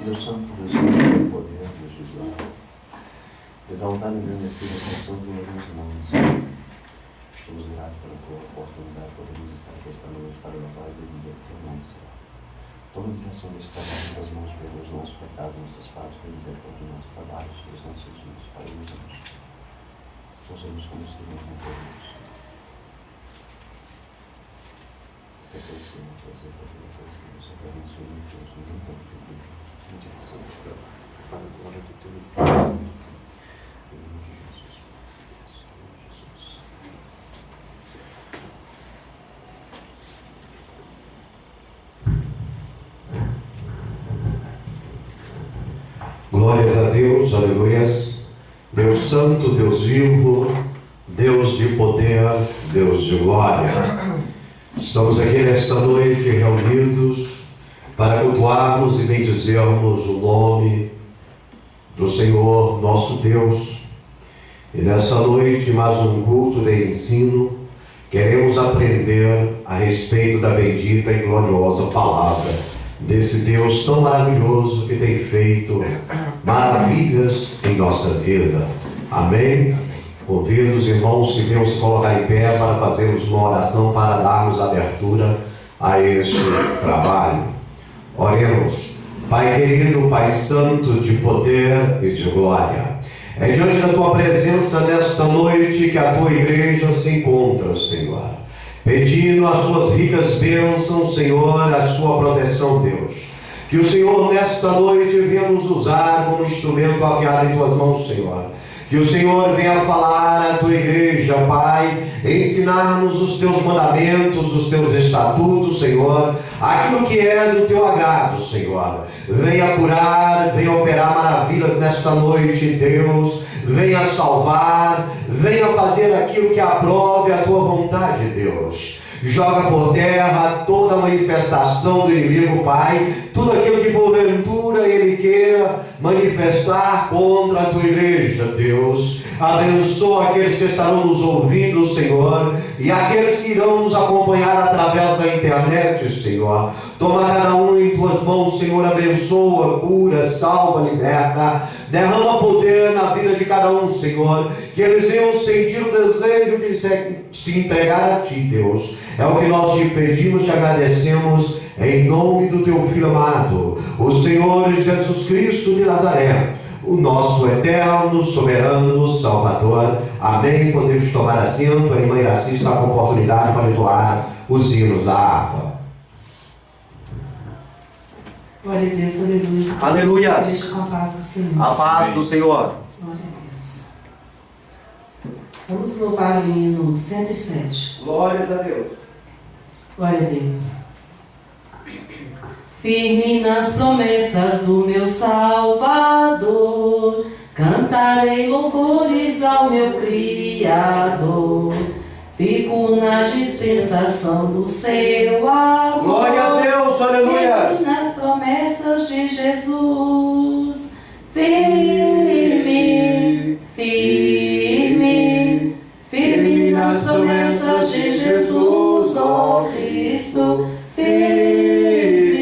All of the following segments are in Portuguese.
Deus Santo, Deus Santo, poder, Deus de glória, exaltado e engrandecido com o santo e meus irmãos. Estamos gratos pela tua oportunidade, podemos estar aqui esta noite para louvar e dizer o teu nome, Senhor. Toma a direção deste trabalho em tuas mãos, pelos nossos pecados, nossas faltas, tem misericórdia dos nossos trabalhos, dos nossos dias, para os anos. Nós somos como os irmãos não podemos. É por isso que não fazer para que nós nos abençoe em Deus, no nome de Deus, na direção deste trabalho, para a glória do teu nome. Em nome de Jesus. Em nome de Jesus. Glórias a Deus, aleluias. Deus santo, Deus vivo, Deus de poder, Deus de glória. Estamos aqui nesta noite reunidos para cultuarmos e bendizermos o nome do Senhor nosso Deus. E nessa noite, mais um culto de ensino, queremos aprender a respeito da bendita e gloriosa palavra desse Deus tão maravilhoso que tem feito maravilhas em nossa vida. Amém? Convido os irmãos que venham se colocar em pé para fazermos uma oração para darmos abertura a este trabalho. Oremos. Pai querido, Pai santo, de poder e de glória, é diante da tua presença nesta noite que a tua igreja se encontra, Senhor, pedindo as suas ricas bênçãos, Senhor, a sua proteção, Deus. Que o Senhor nesta noite venha nos usar como instrumento afiado em tuas mãos, Senhor. Que o Senhor venha falar à tua igreja, Pai, ensinar-nos os teus mandamentos, os teus estatutos, Senhor, aquilo que é do teu agrado, Senhor. Venha curar, venha operar maravilhas nesta noite, Deus. Venha salvar, venha fazer aquilo que aprove a tua vontade, Deus. Joga por terra toda a manifestação do inimigo, Pai, tudo aquilo que porventura ele queira manifestar contra a tua igreja, Deus. Abençoa aqueles que estarão nos ouvindo, Senhor, e aqueles que irão nos acompanhar através da internet, Senhor. Toma cada um em tuas mãos, Senhor, abençoa, cura, salva, liberta, derrama poder na vida de cada um, Senhor, que eles venham sentir o desejo de se entregar a ti, Deus. É o que nós te pedimos, te agradecemos, em nome do teu Filho amado, o Senhor Jesus Cristo de Nazaré, o nosso eterno, soberano Salvador. Amém. Podemos tomar assento. A irmã Iraci está com oportunidade para entoar os hinos da harpa. Glória a Deus, aleluia. Aleluia. Deixa com a paz do Senhor. A paz do Senhor. Glória a Deus. Vamos louvar o hino 107. Glórias a Deus. Glória a Deus. Firme nas promessas do meu Salvador, cantarei louvores ao meu Criador. Fico na dispensação do seu amor. Glória a Deus, aleluia. Firme nas promessas de Jesus. Firme, firme, firme nas promessas de Jesus, ó Cristo. Firme,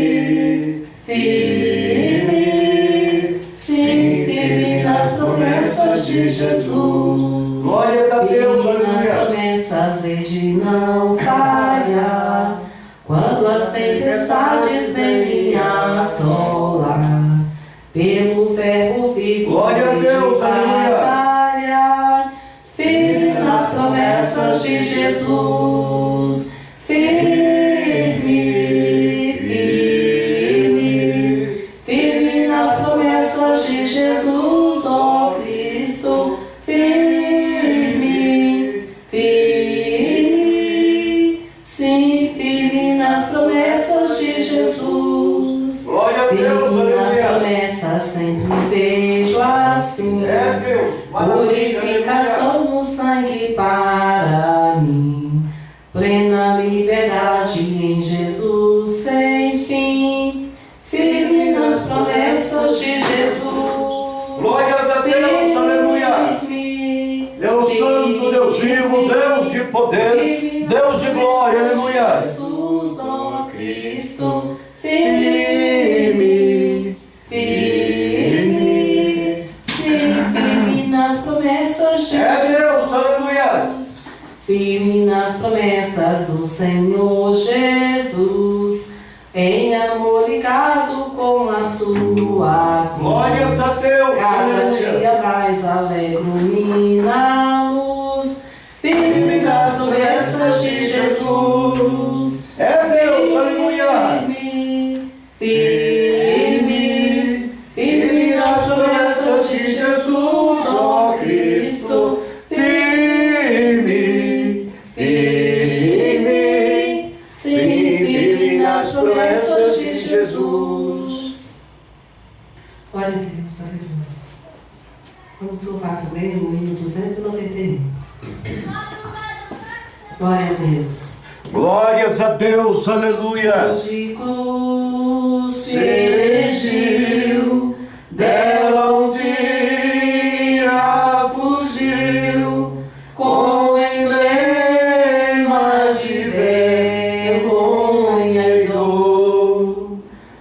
firme, sim, firme nas promessas de Jesus. Glória a Deus, firme nas aleluia. promessas de não falhar, quando as tempestades vêm assolar, pelo ferro vivo Glória a Deus, batalhar, firme nas promessas de Jesus. Firme, firme, firme nas promessas de Jesus, ó Cristo. Firme, firme, sim, firme nas promessas de Jesus. Glória a Deus, Firme nas aleluia. promessas sempre vejo assim. É Deus, maravilha, Purificação no sangue para mim, plena liberdade em Jesus sem fim, firme nas promessas de Jesus. Glórias a Deus, aleluia. Deus santo, Deus vivo, Deus de poder, Deus de glória, aleluia. Jesus, ó Cristo, firme, firme. firme nas promessas do Senhor Jesus, em amor ligado com a sua cruz. Glórias a Deus, Cada aleluia. dia mais alegro-me na luz, firme nas promessas de Jesus. É Deus, aleluia. Firme, firme nas promessas de Jesus, ó Cristo. Firme, Firme, sim, firme nas promessas de Jesus. Glória a Deus, aleluia. Vamos louvar também o hino 291. Glória a Deus. Glórias a Deus, aleluia. De cruz se erigiu, dela um dia fugiu, com emblema de vergonha e dor.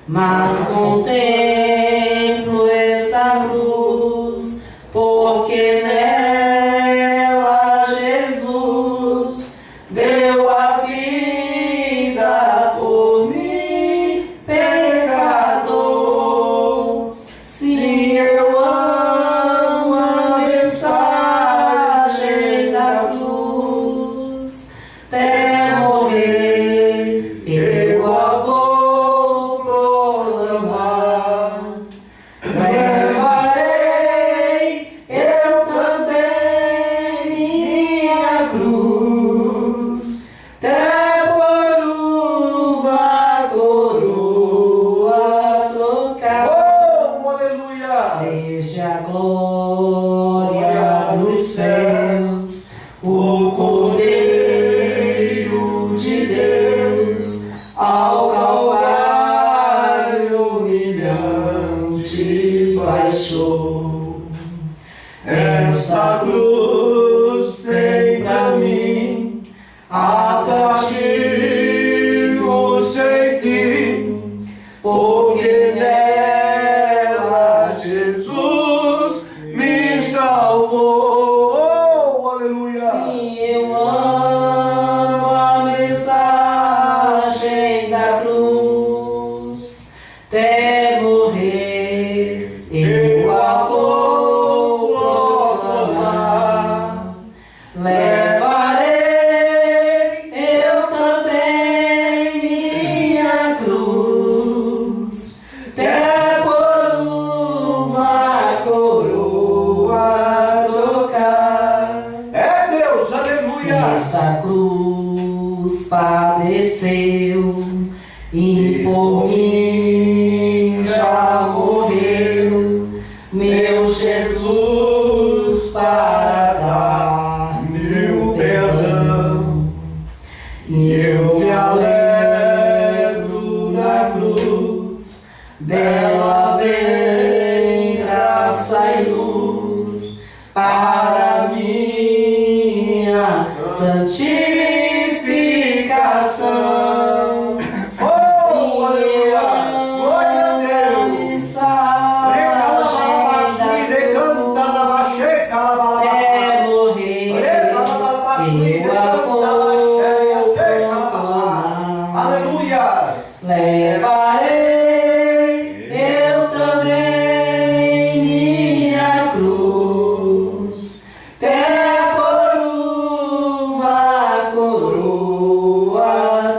Mas contemplo esta cruz, porque nela Jesus deu a vida por mim, pecador. Sim, eu amo a mensagem da cruz, até morrer eu a vou proclamar. Levarei eu também minha cruz, até por uma coroa trocar. Oh, aleluia. Desde a glória dos céus, o Cordeiro de Deus, ao Calvário humilhante baixou. Esta cruz tem pra mim atrativo sem fim, porque nela Jesus me salvou. Oh, aleluia. Sim, eu amo a mensagem da cruz, até morrer eu a vou proclamar. Levarei eu também minha cruz, até por uma coroa trocar. É Deus, aleluia. Esta cruz padeceu e por mim já morreu, meu Jesus, para dar-me o perdão. E eu me alegro na cruz, dela vem graça e luz para minha santificação. Oh, aleluia. Glória a Deus. Aleluia. Levarei eu também minha cruz, até por uma coroa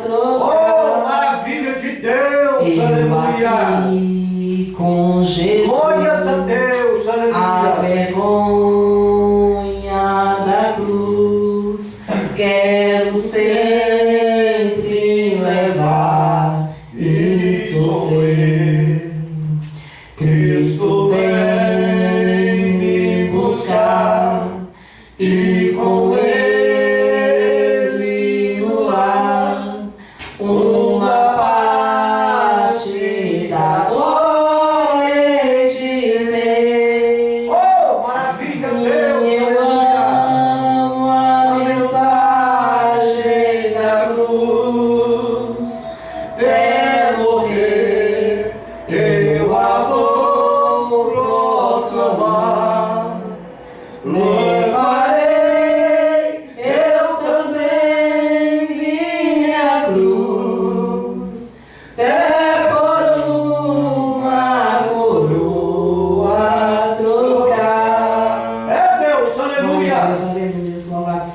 trocar. Oh, maravilha de Deus. Eu Aleluia. aqui com Jesus, Glórias a Deus. a Aleluia. vergonha da cruz, quero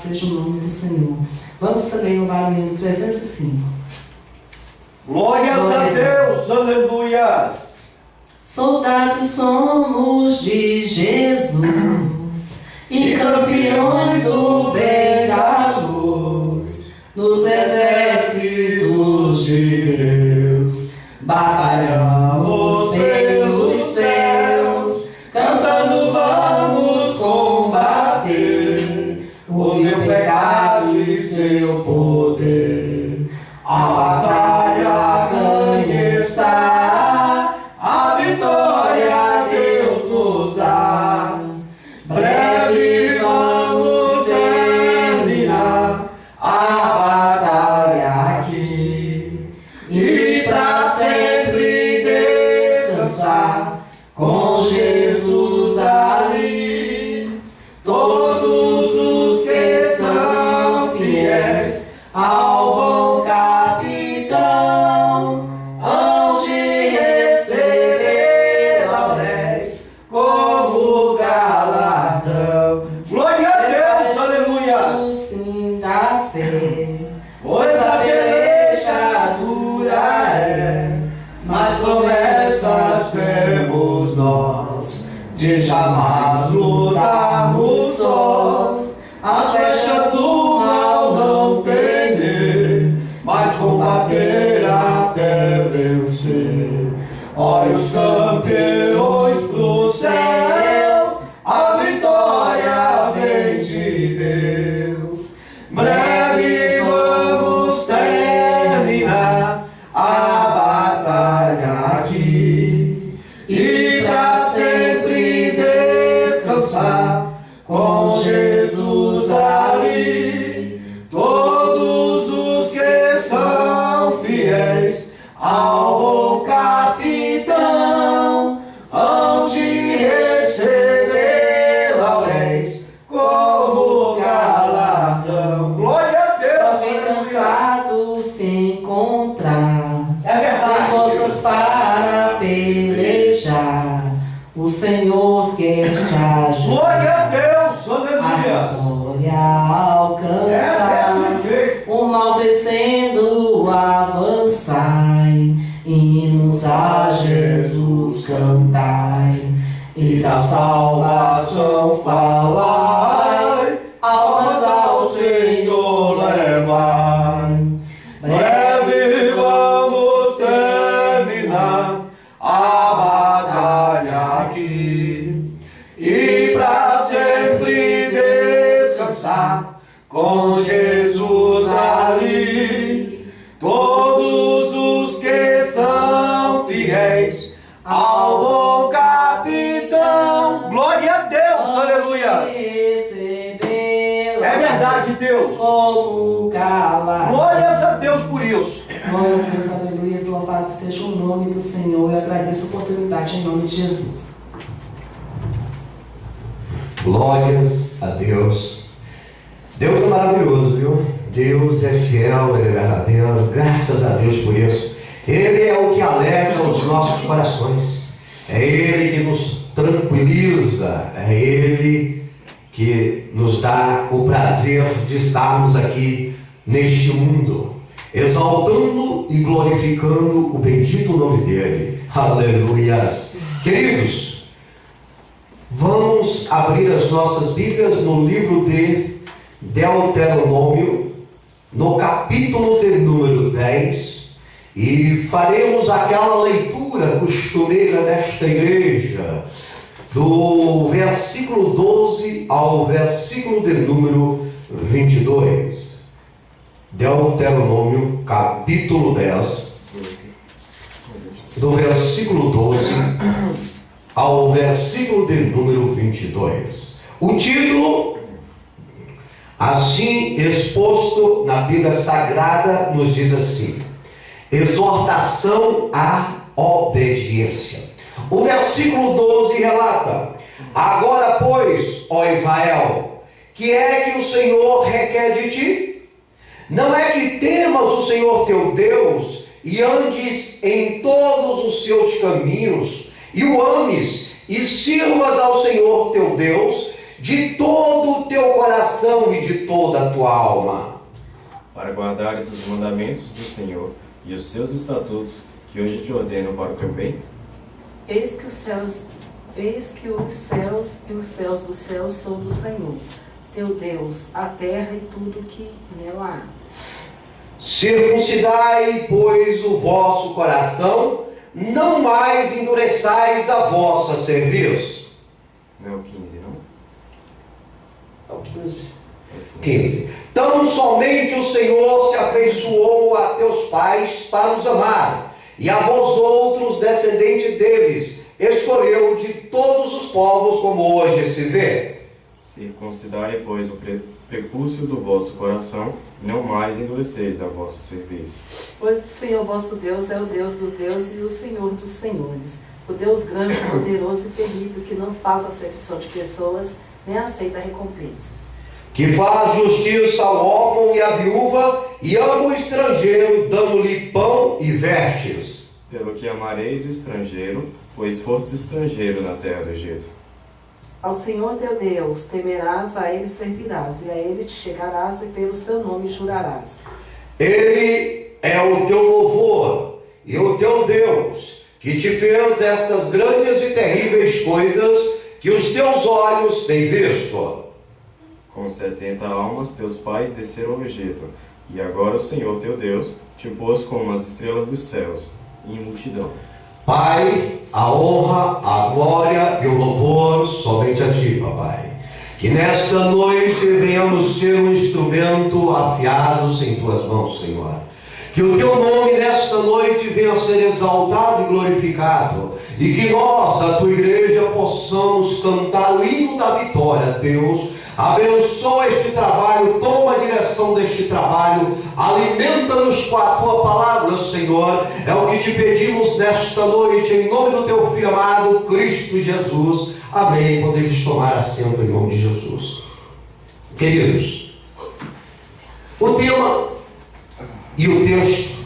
seja o nome do Senhor. Vamos também louvar o hino 305. Glórias a Deus, aleluia. Soldados somos de Jesus e campeões do bem da luz, nos exércitos de Deus, batalhamos pelos céus, cantando vamos combater o meu pecado e seu poder. A batalha ganha está, a vitória Deus nos dá. Breve vamos terminar a batalha aqui e pra sempre descansar com Jesus ali. Todos os que são fiéis ao bom capitão hão de receber lauréis como galardão. Glória a Deus, aleluia! Sim da fé, pois a peleja dura é, mas promessas temos nós, de jamais lutarmos sós. As flechas do mal não temer, mas combater até vencer. Olha os campeões pros céus, a vitória vem de Deus. Breve vamos terminar a batalha aqui e pra sempre descansar com Jesus ali. Todos os que são fiéis ao bom capitão hão de receber lauréis como galardão. Glória a Deus! Só vem cansado se encontrar, sem forças para pelejar. O Senhor quer te ajudar. Glória a Deus, aleluia. A glória alcançar, o mal vencendo, avançai, hinos a Jesus cantai, e da salvação falai, almas ao Senhor levai. Breve vamos terminar a batalha aqui e pra sempre descansar com Jesus ali. Todos os que são fiéis ao bom capitão. Glória a Deus, aleluia. É verdade, Deus. Glórias a Deus por isso. Glória a Deus, aleluia. Louvado seja o nome do Senhor. Eu agradeço a oportunidade em nome de Jesus. Glórias a Deus. Deus é maravilhoso, viu? Deus é fiel, Ele é verdadeiro. Graças a Deus por isso. Ele é o que alegra os nossos corações. É Ele que nos tranquiliza. É Ele que nos dá o prazer de estarmos aqui neste mundo, exaltando e glorificando o bendito nome dEle. Aleluias. Queridos, vamos abrir as nossas Bíblias no livro de Deuteronômio, no capítulo de número 10, e faremos aquela leitura costumeira desta igreja, do versículo 12 ao versículo de número 22. Deuteronômio, capítulo 10, do versículo 12 ao versículo de número 22. O título, assim exposto na Bíblia Sagrada, nos diz assim: exortação à obediência. O versículo 12 relata: agora, pois, ó Israel, que é que o Senhor requer de ti? Não é que temas o Senhor teu Deus e andes em todos os seus caminhos, e o ames e sirvas ao Senhor teu Deus, de todo o teu coração e de toda a tua alma. Para guardares os mandamentos do Senhor e os seus estatutos, que hoje te ordeno para o teu bem? Eis que os céus e os céus dos céus são do Senhor, teu Deus, a terra e tudo que nela há. Circuncidai, pois, o vosso coração, não mais endureçais a vossa cerviz. Não é o 15, não? É o 15. 15. Tão somente o Senhor se afeiçoou a teus pais para os amar, e a vós outros, descendentes deles, escolheu de todos os povos, como hoje se vê. Circuncidai, pois, o prepúcio do vosso coração, não mais endureceis a vossa cerviz. Pois o Senhor vosso Deus é o Deus dos deuses e o Senhor dos senhores, o Deus grande, poderoso e terrível, que não faz acepção de pessoas, nem aceita recompensas. Que faz justiça ao órfão e à viúva, e ama o estrangeiro, dando-lhe pão e vestes. Pelo que amareis o estrangeiro, pois fostes estrangeiro na terra do Egito. Ao Senhor teu Deus temerás, a Ele servirás, e a Ele te chegarás, e pelo seu nome jurarás. Ele é o teu louvor e o teu Deus, que te fez estas grandes e terríveis coisas que os teus olhos têm visto. Com 70 almas teus pais desceram ao Egito, e agora o Senhor teu Deus te pôs como as estrelas dos céus, em multidão. Pai, a honra, a glória e o louvor somente a Ti, Papai. Que nesta noite venhamos ser um instrumento afiados em Tuas mãos, Senhor. Que o Teu nome nesta noite venha a ser exaltado e glorificado. E que nós, a Tua igreja, possamos cantar o hino da vitória. Deus, abençoa este trabalho, toma a direção deste trabalho, alimenta-nos com a Tua palavra, Senhor. É o que te pedimos nesta noite, em nome do Teu Filho amado, Cristo Jesus. Amém. Podemos tomar assento em nome de Jesus. Queridos, o tema e o texto,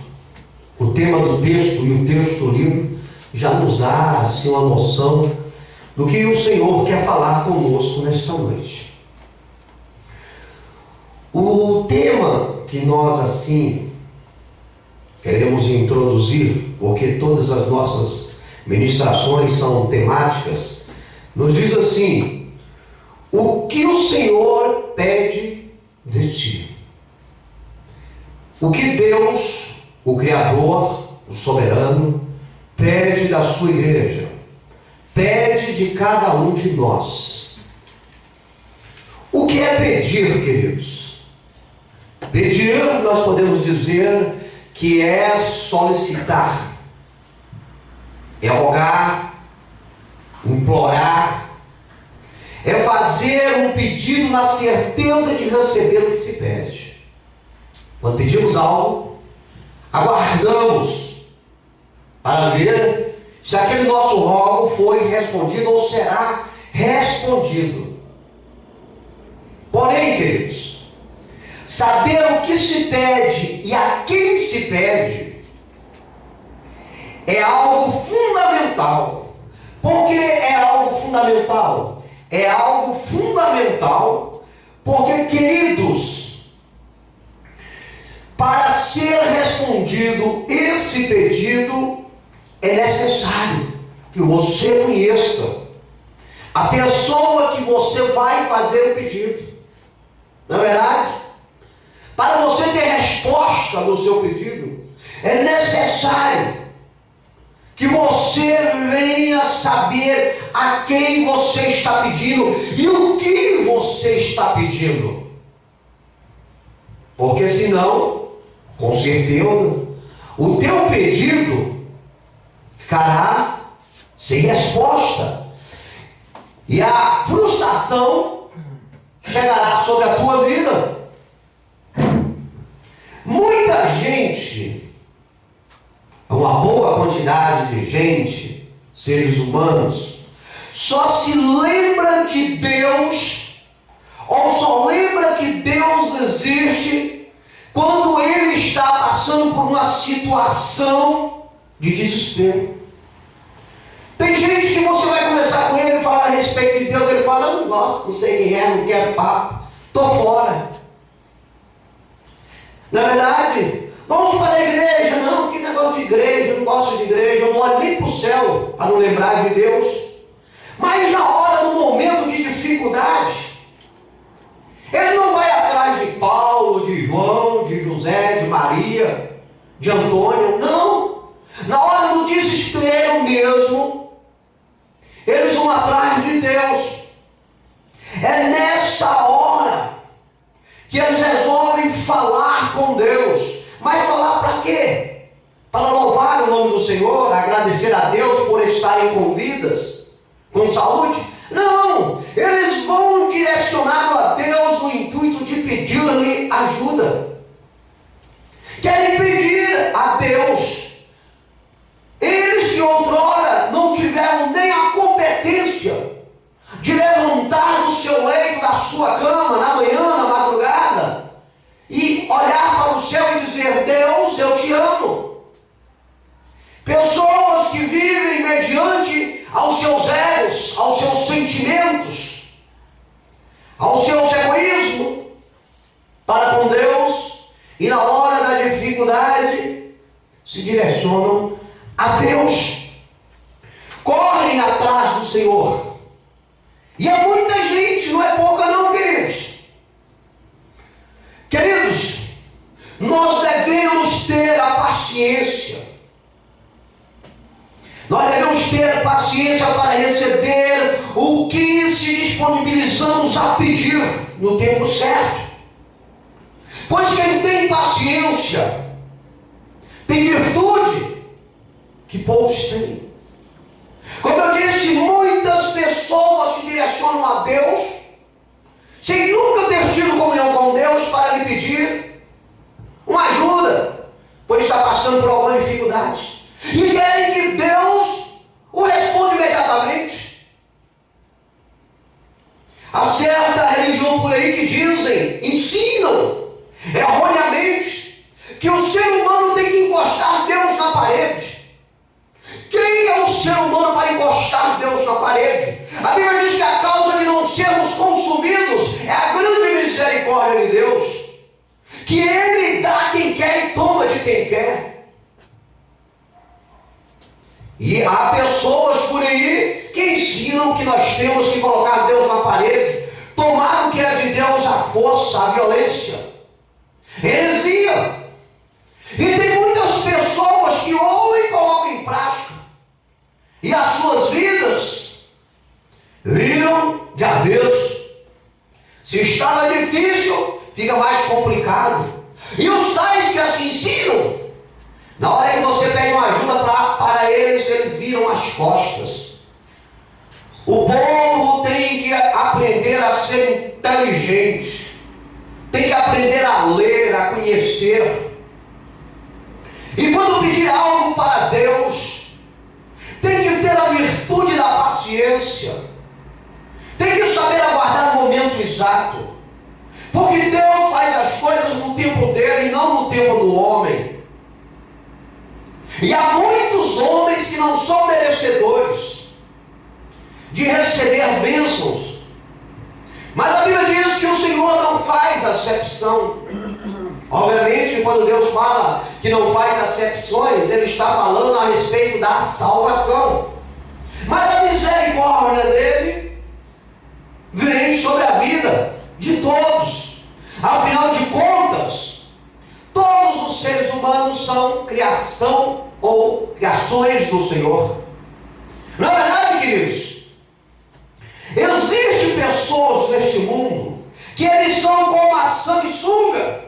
o tema do texto e o texto do livro já nos dá assim uma noção do que o Senhor quer falar conosco nesta noite. O tema que nós assim queremos introduzir, porque todas as nossas ministrações são temáticas, nos diz assim: o que o Senhor pede de ti? O que Deus, o Criador, o Soberano, pede da sua igreja, pede de cada um de nós. O que é pedir, queridos? Pedir, nós podemos dizer que é solicitar, é rogar, implorar, é fazer um pedido na certeza de receber o que se pede. Quando pedimos algo, aguardamos para ver se aquele nosso rogo foi respondido ou será respondido. Porém, queridos, saber o que se pede e a quem se pede é algo fundamental. Por que é algo fundamental? É algo fundamental porque, queridos, para ser respondido esse pedido, é necessário que você conheça a pessoa que você vai fazer o pedido. Não é verdade? Para você ter resposta no seu pedido, é necessário que você venha saber a quem você está pedindo e o que você está pedindo. Porque senão, com certeza, o teu pedido ficará sem resposta. E a frustração chegará sobre a tua vida. Muita gente, uma boa quantidade de gente, seres humanos, só se lembra de Deus, ou só lembra que Deus existe quando ele está passando por uma situação de desespero. Tem gente que você vai conversar com ele e fala: fala a respeito de Deus, ele fala, eu não gosto, não sei quem é, não quero papo, estou fora. Na verdade, vamos para a igreja, não, que negócio de igreja, eu não gosto de igreja, eu não olho nem para o céu para não lembrar de Deus. Mas na hora, no momento de dificuldade, ele não vai atrás de Paulo, de João, de José, de Maria, de Antônio, não. Na hora do desespero mesmo, eles vão atrás de Deus. É nessa hora que eles resolvem falar com Deus. Mas falar para quê? Para louvar o nome do Senhor, agradecer a Deus por estarem com vidas, com saúde? Não! Eles vão direcionado a Deus no intuito de pedir-lhe ajuda. Querem pedir a Deus. Eles que outrora não tiveram nem a competência de levantar do seu leito, da sua cama, na manhã, na madrugada, e olhar para o céu e dizer, Deus, eu te amo. Pessoas que vivem mediante aos seus egos, aos seus sentimentos, aos seus egoísmos para com Deus, e na hora da dificuldade se direcionam a Deus, correm atrás do Senhor. E é muita gente, não é pouca não, queridos. Queridos, nós devemos ter a paciência. Nós devemos ter paciência para receber o que se disponibilizamos a pedir no tempo certo. Pois quem tem paciência tem virtude que poucos têm. Como eu disse, muitas pessoas se direcionam a Deus sem nunca ter tido comunhão com Deus para lhe pedir uma ajuda, pois está passando por alguma dificuldade. E querem que Deus o responda imediatamente. Há certa religião por aí que dizem, ensinam erroneamente, que o ser humano tem que encostar Deus na parede. Quem é o ser humano para encostar Deus na parede? A Bíblia diz que a causa de não sermos consumidos é a grande misericórdia de Deus, que Ele dá a quem quer e toma de quem quer. E há pessoas por aí que ensinam que nós temos que colocar Deus na parede, tomar o que é de Deus, a força, a violência, heresia. E tem muitas pessoas que ouvem e colocam em prática, e as suas vidas viram de avesso. Se estava difícil, fica mais complicado. E os tais que assim ensinam, na hora que você pede uma ajuda para eles viram as costas. O povo tem que aprender a ser inteligente, tem que aprender a ler, a conhecer. E quando pedir algo para Deus, tem que ter a virtude da paciência, tem que saber aguardar o momento exato, porque Deus faz as coisas no tempo dele e não no tempo do homem. E há muitos homens que não são merecedores de receber bênçãos, mas a Bíblia diz que o Senhor não faz acepção. Obviamente, quando Deus fala que não faz acepções, Ele está falando a respeito da salvação. Mas a misericórdia dele vem sobre a vida de todos. Afinal de contas, todos os seres humanos são criação ou criações do Senhor. Na verdade, queridos, existem pessoas neste mundo que eles são como a sanguessuga,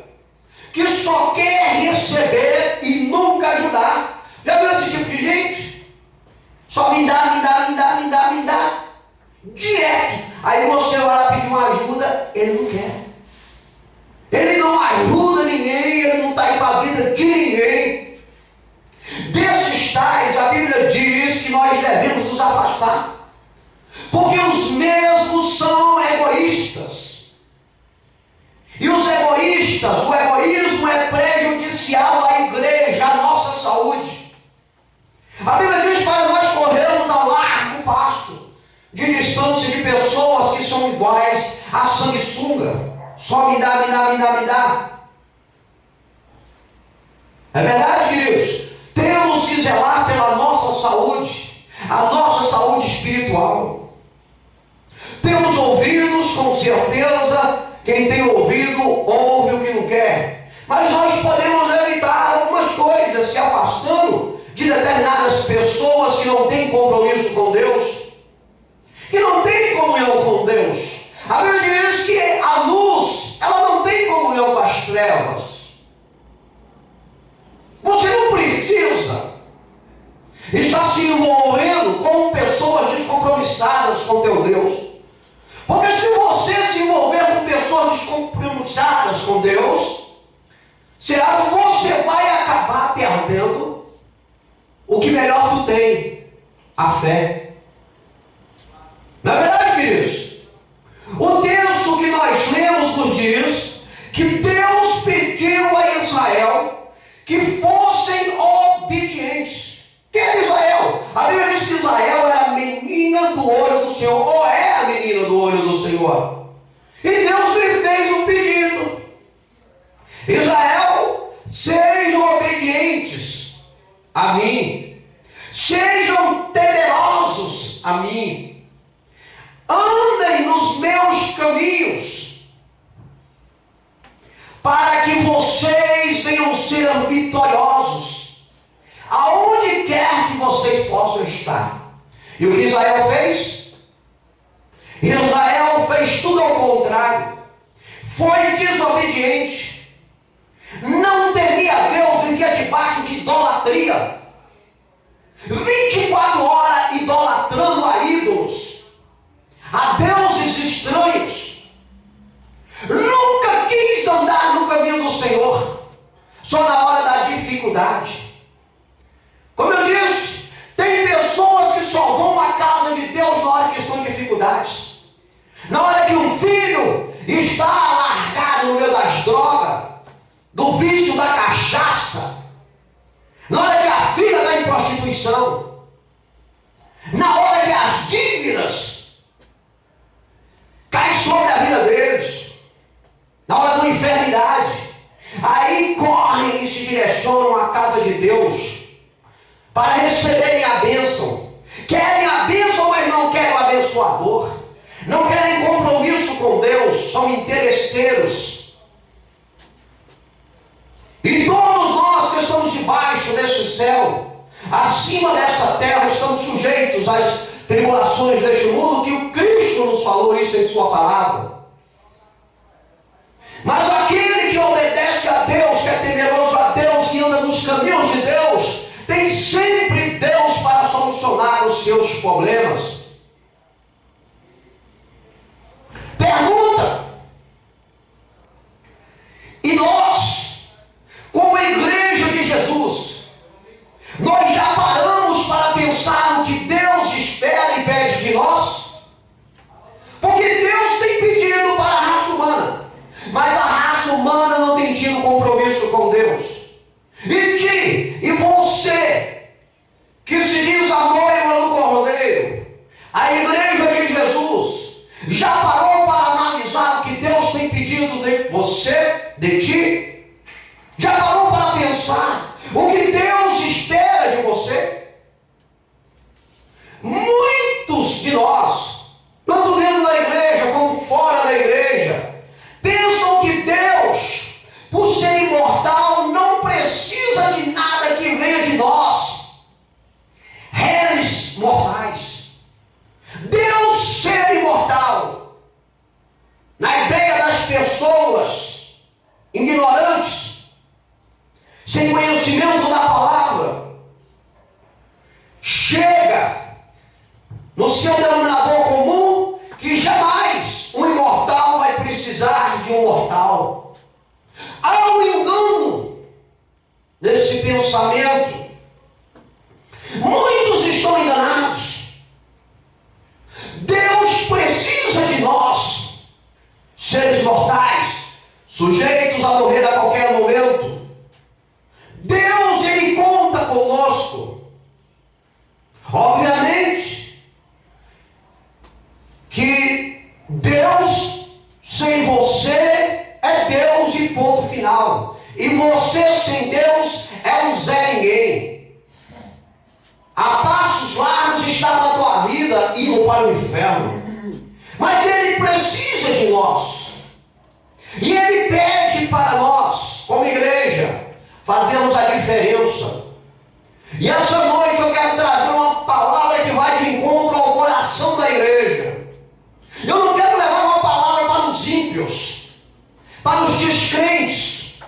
que só quer receber e nunca ajudar. Já viu esse tipo de gente? Só me dá. Direto. Aí você vai lá pedir uma ajuda, ele não quer. Ele não ajuda ninguém, ele não está aí para a vida de ninguém. Desses tais, a Bíblia diz que nós devemos nos afastar, porque os mesmos são egoístas. E os egoístas, o egoísmo é prejudicial à igreja, à nossa saúde. A Bíblia diz para nós corrermos a largo passo de manifestando-se de pessoas que são iguais a sanguessuga. Só me dá, me dá, me dá, me dá. É verdade, queridos? Temos que zelar pela nossa saúde, a nossa saúde espiritual. Temos ouvidos, com certeza, quem tem ouvido, ouve o que não quer. Mas nós podemos evitar algumas coisas, se afastando de determinadas pessoas que não têm compromisso com Deus, que não têm comunhão com Deus. A Bíblia diz que a luz, ela não tem comunhão com as trevas. Você não precisa estar se envolvendo com pessoas descompromissadas com teu Deus. Porque se você se envolver com pessoas descompromissadas com Deus, será que você vai acabar perdendo o que melhor tu tem, a fé. Na verdade, queridos, o texto que nós lemos nos diz que Deus pediu a Israel que fossem obedientes. Quem era Israel? A Bíblia diz que Israel era a menina do olho do Senhor, ou é a menina do olho do Senhor. E Deus lhe fez um pedido: Israel, sejam obedientes a mim, sejam temerosos a mim, andem nos meus caminhos, para que vocês venham ser vitoriosos, aonde quer que vocês possam estar. E o que Israel fez? Israel fez tudo ao contrário, foi desobediente, não temia a Deus, vivia debaixo de idolatria, 24 horas idolatrando a ídolos, a deuses estranhos, nunca quis andar no caminho do Senhor, só na hora da dificuldade. Como eu disse, tem pessoas que só vão à casa de Deus na hora que estão em dificuldades, na hora que um filho está largado no meio das drogas, do vício da cachaça, na hora que a filha está em prostituição, na hora que as dívidas caem sobre a vida deles, na hora da enfermidade, aí correm e se direcionam à casa de Deus para receberem a bênção. Querem a bênção, mas não querem o abençoador, não querem compromisso com Deus, são interesseiros. E todos nós que estamos debaixo desse céu, acima dessa terra, estamos sujeitos às tribulações deste mundo, que o Cristo nos falou isso em sua palavra. Mas aquele que obedece a Deus, que é temeroso a Deus e anda nos caminhos de Deus, tem sempre Deus para solucionar os seus problemas. Pergunta: e nós, como igreja de Jesus, nós já paramos para pensar no que Deus espera e pede de nós? Porque Deus tem pedido para a raça humana, mas a raça humana não tem tido compromisso com Deus. E você, que se diz a noiva do Cordeiro, a igreja de Jesus, já parou para analisar o que Deus tem pedido de você, de ti? Já parou para pensar o que Deus espera de você? Muitos de nós, tanto dentro da igreja como fora da igreja, pensam que Deus, por ser imortal, não precisa de nada que venha de nós, réis mortais. Deus ser imortal, na ideia das pessoas ignorantes, sem conhecimento da palavra, chega no seu denominador comum que jamais um imortal vai precisar de um mortal. Há um engano nesse pensamento. Muitos estão enganados. Deus precisa de nós, seres mortais, sujeitos a morrer a qualquer momento. Deus, Ele conta conosco. Obviamente final. E você sem Deus é um Zé Ninguém. A passos largos está na tua vida indo para o inferno. Mas Ele precisa de nós. E Ele pede para nós, como igreja, fazermos a diferença. E essa noite eu quero trazer uma palavra que vai de encontro ao coração da igreja. Eu não quero levar uma palavra para os ímpios, para os descrentes.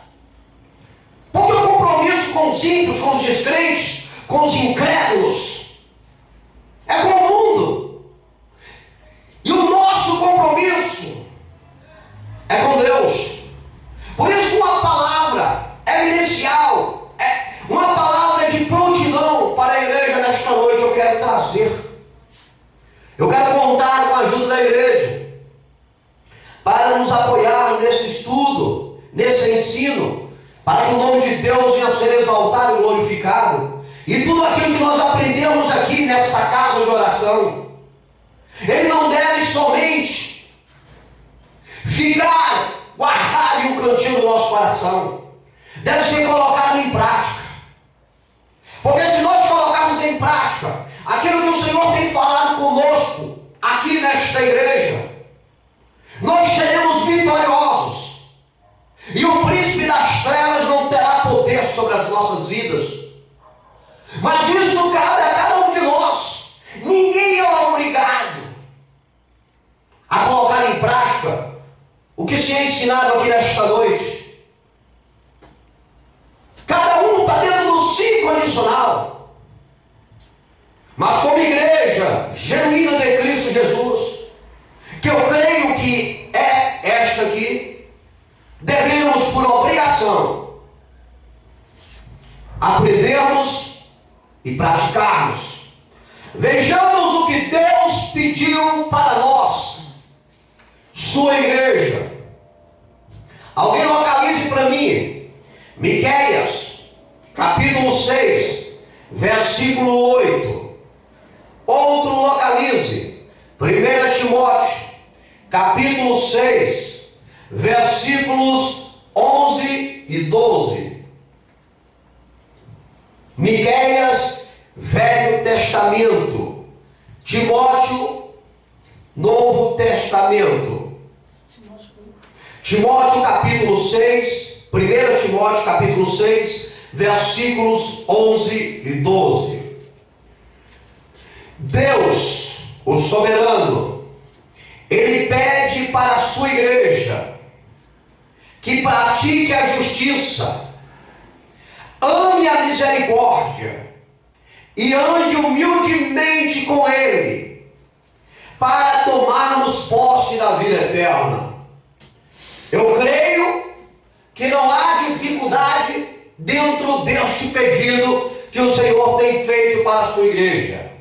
Porque o compromisso com os ímpios, com os descrentes, com os incrédulos, é com o mundo. E o nosso compromisso é com Deus. Por isso uma palavra evidencial, uma palavra de prontidão para a igreja nesta noite eu quero trazer. Eu quero contar com a ajuda da igreja para nos apoiar nesse estudo, nesse ensino, para que o nome de Deus venha a ser exaltado e glorificado. E tudo aquilo que nós aprendemos aqui nessa casa de oração, ele não deve somente ficar guardado em um cantinho do nosso coração. Deve ser colocado em prática. Porque se nós colocarmos em prática aquilo que o Senhor tem falado conosco aqui nesta igreja, nós seremos vitoriosos. E o príncipe das trevas não terá poder sobre as nossas vidas. Mas isso cabe a cada um de nós. Ninguém é obrigado a colocar em prática o que se é ensinado aqui nesta noite. Cada um está dentro do si condicional. Mas como igreja genuína de Cristo Jesus, que eu creio que é esta aqui, devemos por obrigação aprendermos e praticarmos. Vejamos o que Deus pediu para nós, sua igreja. Alguém localize para mim Miqueias, capítulo 6, versículo 8. Outro localize 1 Timóteo, capítulo 6, versículos 11 e 12. Miqueias, Velho Testamento. Timóteo, Novo Testamento. Timóteo, capítulo 6, 1 Timóteo, capítulo 6, versículos 11 e 12. Deus, o soberano, Ele pede para a sua igreja que pratique a justiça, ame a misericórdia e ande humildemente com Ele, para tomarmos posse da vida eterna. Eu creio que não há dificuldade dentro deste pedido que o Senhor tem feito para a sua igreja.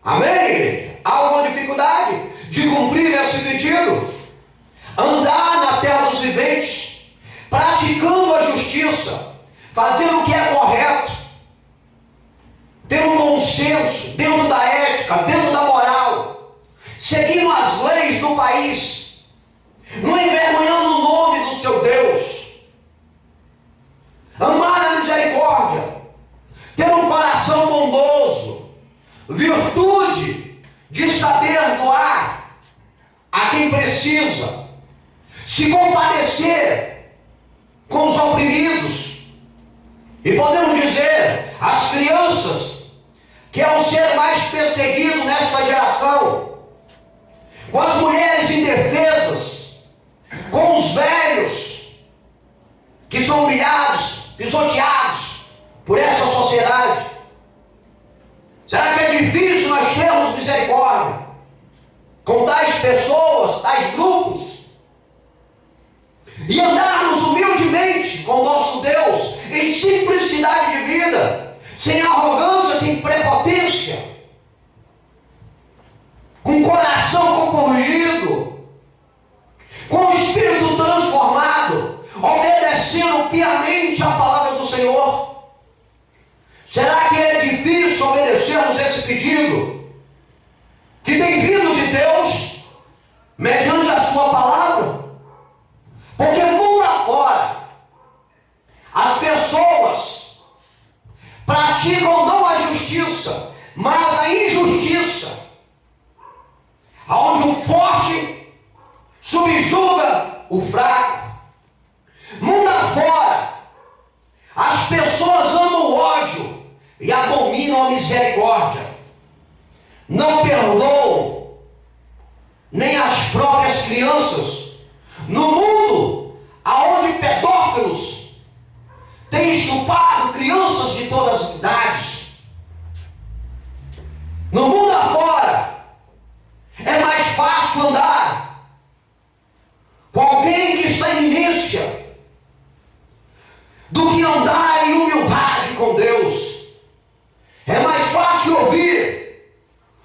Amém, igreja? Há alguma dificuldade de cumprir esse pedido? Andar na terra dos viventes, praticando a justiça, fazendo o que é correto, ter um bom senso dentro da ética, dentro da moral, seguindo as leis do país, não envergonhando o nome do seu Deus, amar a misericórdia, ter um coração bondoso, virtude de saber doar a quem precisa, se compadecer com os oprimidos. E podemos dizer, as crianças, que é o ser mais perseguido nesta geração, com as mulheres indefesas, com os velhos, que são humilhados, pisoteados por essa sociedade. Será que é difícil nós termos misericórdia com tais pessoas, tais grupos, e andarmos humildemente com o nosso Deus, em simplicidade de vida, sem arrogância, sem prepotência, com o coração compungido, com o espírito transformado, obedecendo piamente a palavra do Senhor? Será que é difícil obedecermos esse pedido que tem vindo de Deus mediante a sua palavra? Porque mundo afora praticam não a justiça, mas a injustiça, aonde o forte subjuga o fraco. Mundo afora, as pessoas amam o ódio e abominam a misericórdia. Não perdoam nem as próprias crianças. No mundo, aonde pedófilos têm estupado crianças de todas as idades, no mundo afora, é mais fácil andar com alguém que está em iminência do que andar em humildade com Deus. É mais fácil ouvir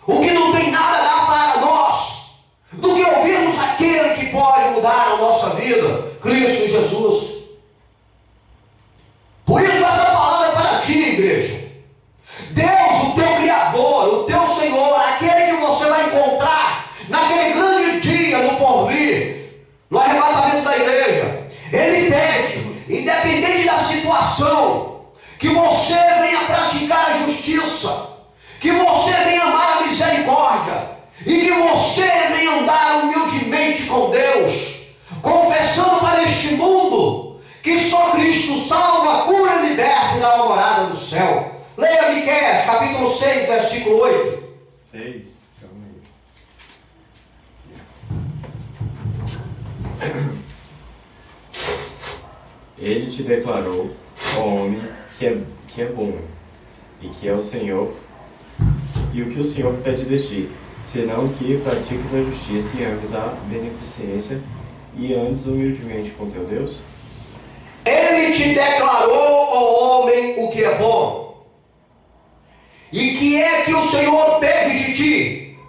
o que não tem nada a dar para nós do que ouvirmos aquele que pode mudar a nossa vida, Cristo Jesus. Por isso essa palavra é para ti, igreja. Deus, o teu Criador, o teu Senhor, aquele que você vai encontrar naquele grande dia no porvir, no arrebatamento da igreja, Ele pede, independente da situação, que você venha praticar a justiça, que você venha amar a misericórdia e que você venha andar humildemente com Deus, confessando para este mundo que só Cristo salva, cura e liberta e dá uma morada no céu. Leia Miqueias, capítulo 6, versículo 8. 6, calma aí. Ele te declarou, ó homem, que é bom, e que é o Senhor, e o que o Senhor pede de ti, senão que pratiques a justiça e ames a beneficência, e andes humildemente com teu Deus? Ele te declarou, ó homem, o que é bom. E que é que o Senhor pede de ti?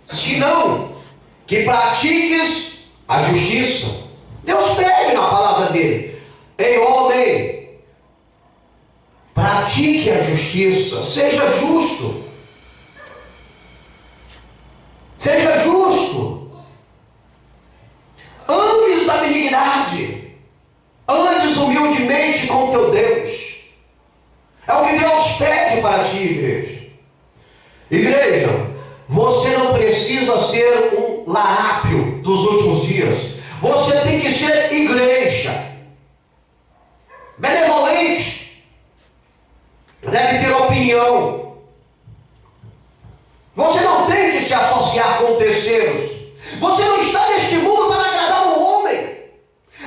Senão que pratiques a justiça. Deus pede na palavra dele: ei homem, pratique a justiça, seja justo. Seja justo. Ames a benignidade. Andes humildemente com teu Deus. É o que Deus pede para ti, igreja. Igreja, você não precisa ser um larápio dos últimos dias. Você tem que ser igreja. Benevolente. Deve ter opinião. Você não tem que se associar com terceiros. Você não está neste mundo para agradar o homem.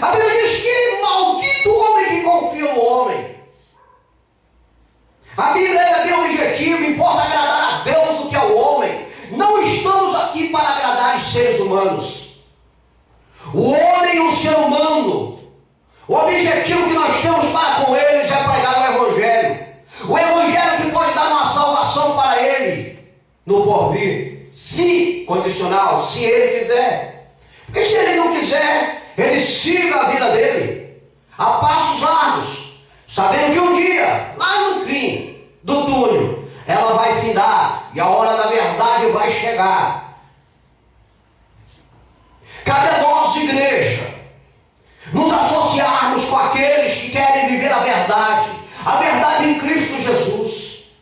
A Bíblia diz que maldito o homem que confia no homem. A Bíblia é bem objetiva, importa agradar a Deus do que ao homem. Não estamos aqui para agradar os seres humanos. O homem e o ser humano, o objetivo que nós temos para com eles é pregar o Evangelho. O Evangelho que pode dar uma salvação para ele no porvir, se condicional, se ele quiser. Porque se ele não quiser, ele siga a vida dele a passos largos, sabendo que um dia, lá no fim do túnel, ela vai findar e a hora da verdade vai chegar. Cabe a nós, igreja, nos associarmos com aqueles que querem viver a verdade em Cristo Jesus,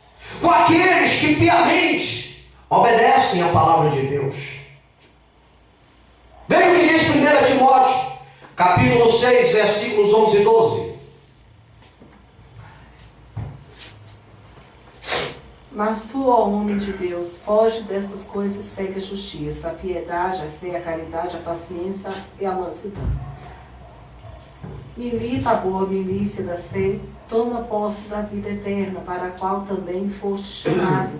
com aqueles que piamente obedecem a palavra de Deus. Veja o que diz 1 Timóteo, capítulo 6, versículos 11 e 12. Mas tu, ó homem de Deus, foge destas coisas e segue a justiça, a piedade, a fé, a caridade, a paciência e a mansidão. Milita a boa milícia da fé, toma posse da vida eterna, para a qual também foste chamado,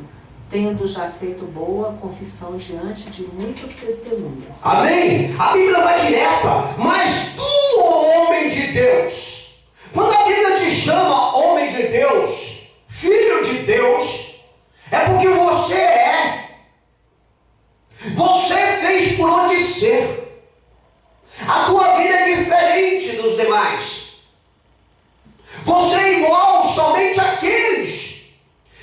tendo já feito boa confissão diante de muitas testemunhas. Amém? A Bíblia vai direta. Mas tu, ó homem de Deus, quando a Bíblia te chama homem de Deus, filho de Deus, é porque você é. Você fez por onde ser. A tua vida é diferente dos demais. Você é igual somente àqueles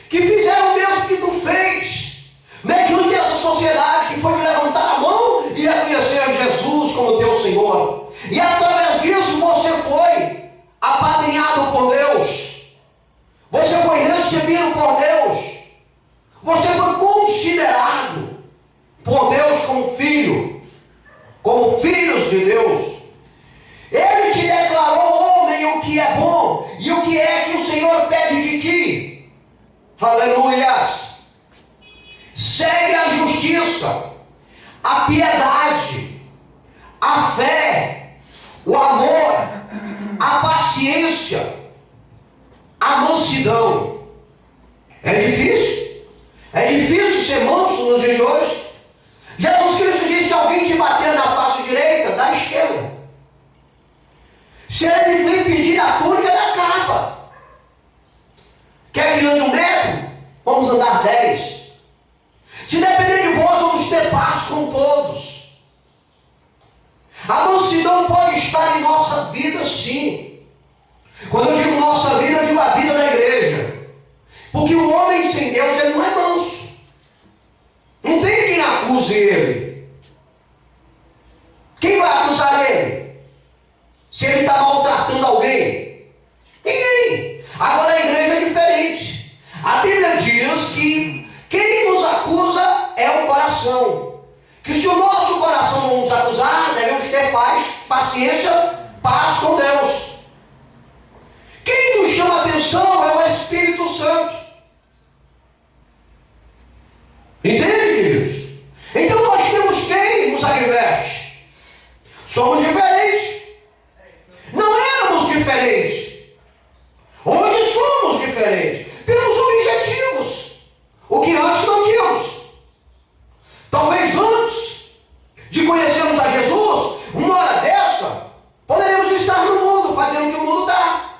que fizeram o mesmo que tu fez, mediante essa sociedade que foi levantar a mão e reconhecer Jesus como teu Senhor. E através disso você foi apadrinhado por Deus. Você foi recebido que é bom e o que é que o Senhor pede de ti. Aleluias! Segue a justiça, a piedade, a fé, o amor, a paciência, a mansidão. É difícil? É difícil ser manso nos dias de hoje? Jesus Cristo disse: se alguém te bater na face direita, dá a esquerda. Se ele lhe pedir a túnica, dá a capa. Quer que ande 1 metro? Vamos andar 10. Se depender de vós, vamos ter paz com todos. A mansidão pode estar em nossa vida, sim. Quando eu digo nossa vida, eu digo a vida da igreja. Porque o homem sem Deus, ele não é manso. Não tem quem acuse ele. Quem vai acusar ele? Se ele está maltratando alguém? Ninguém. Agora a igreja é diferente. A Bíblia diz que quem nos acusa é o coração. Que se o nosso coração não nos acusar, devemos ter paz, paciência, paz com Deus. Quem nos chama a atenção é o Espírito Santo. Entende, queridos? Então nós temos quem nos adverte. Somos diferentes. Não éramos diferentes. Hoje somos diferentes. Temos objetivos. O que antes não tínhamos. Talvez antes de conhecermos a Jesus, uma hora dessa, poderemos estar no mundo, fazendo o que o mundo dá.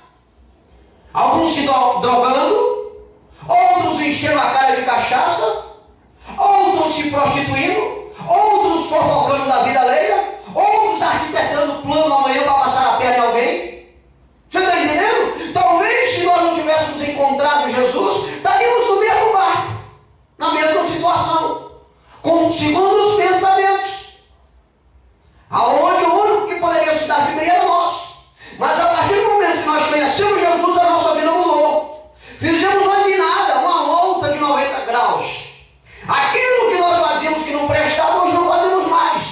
Alguns se drogando, outros enchendo a cara de cachaça, outros se prostituindo, outros fofocando da vida alheia, outros arquitetando plano amanhã para passar a perna em alguém. Você está entendendo? Talvez se nós não tivéssemos encontrado Jesus, estaríamos no mesmo barco, na mesma situação, segundo os pensamentos, aonde o único que poderia se dar de bem era nós. Mas a partir do momento que nós conhecemos Jesus, a nossa vida mudou. Fizemos uma guinada, uma volta de 90 graus. Aquilo que nós fazíamos que não prestava, nós não fazemos mais.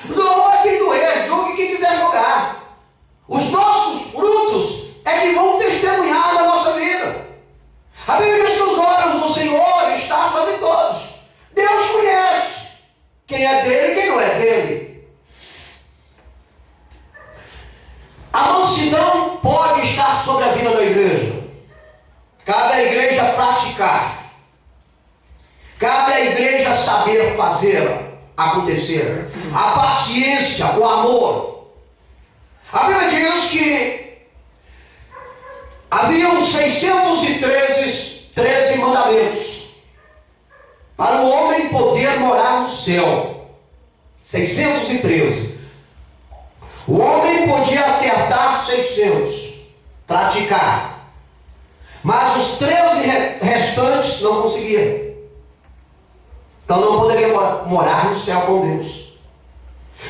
Doa quem doer, jogue quem quiser jogar. Os nossos frutos é que vão testemunhar da nossa vida. A Bíblia diz que os olhos do Senhor estão sobre todos. Deus conhece quem é dele e quem não é dele. A mansidão pode estar sobre a vida da igreja. Cabe à igreja praticar. Cabe à igreja saber fazer acontecer. A paciência, o amor. A Bíblia diz que haviam 613 mandamentos para o homem poder morar no céu. 613. O homem podia acertar 600, praticar. Mas os 13 restantes não conseguiam. Então não poderia morar no céu com Deus.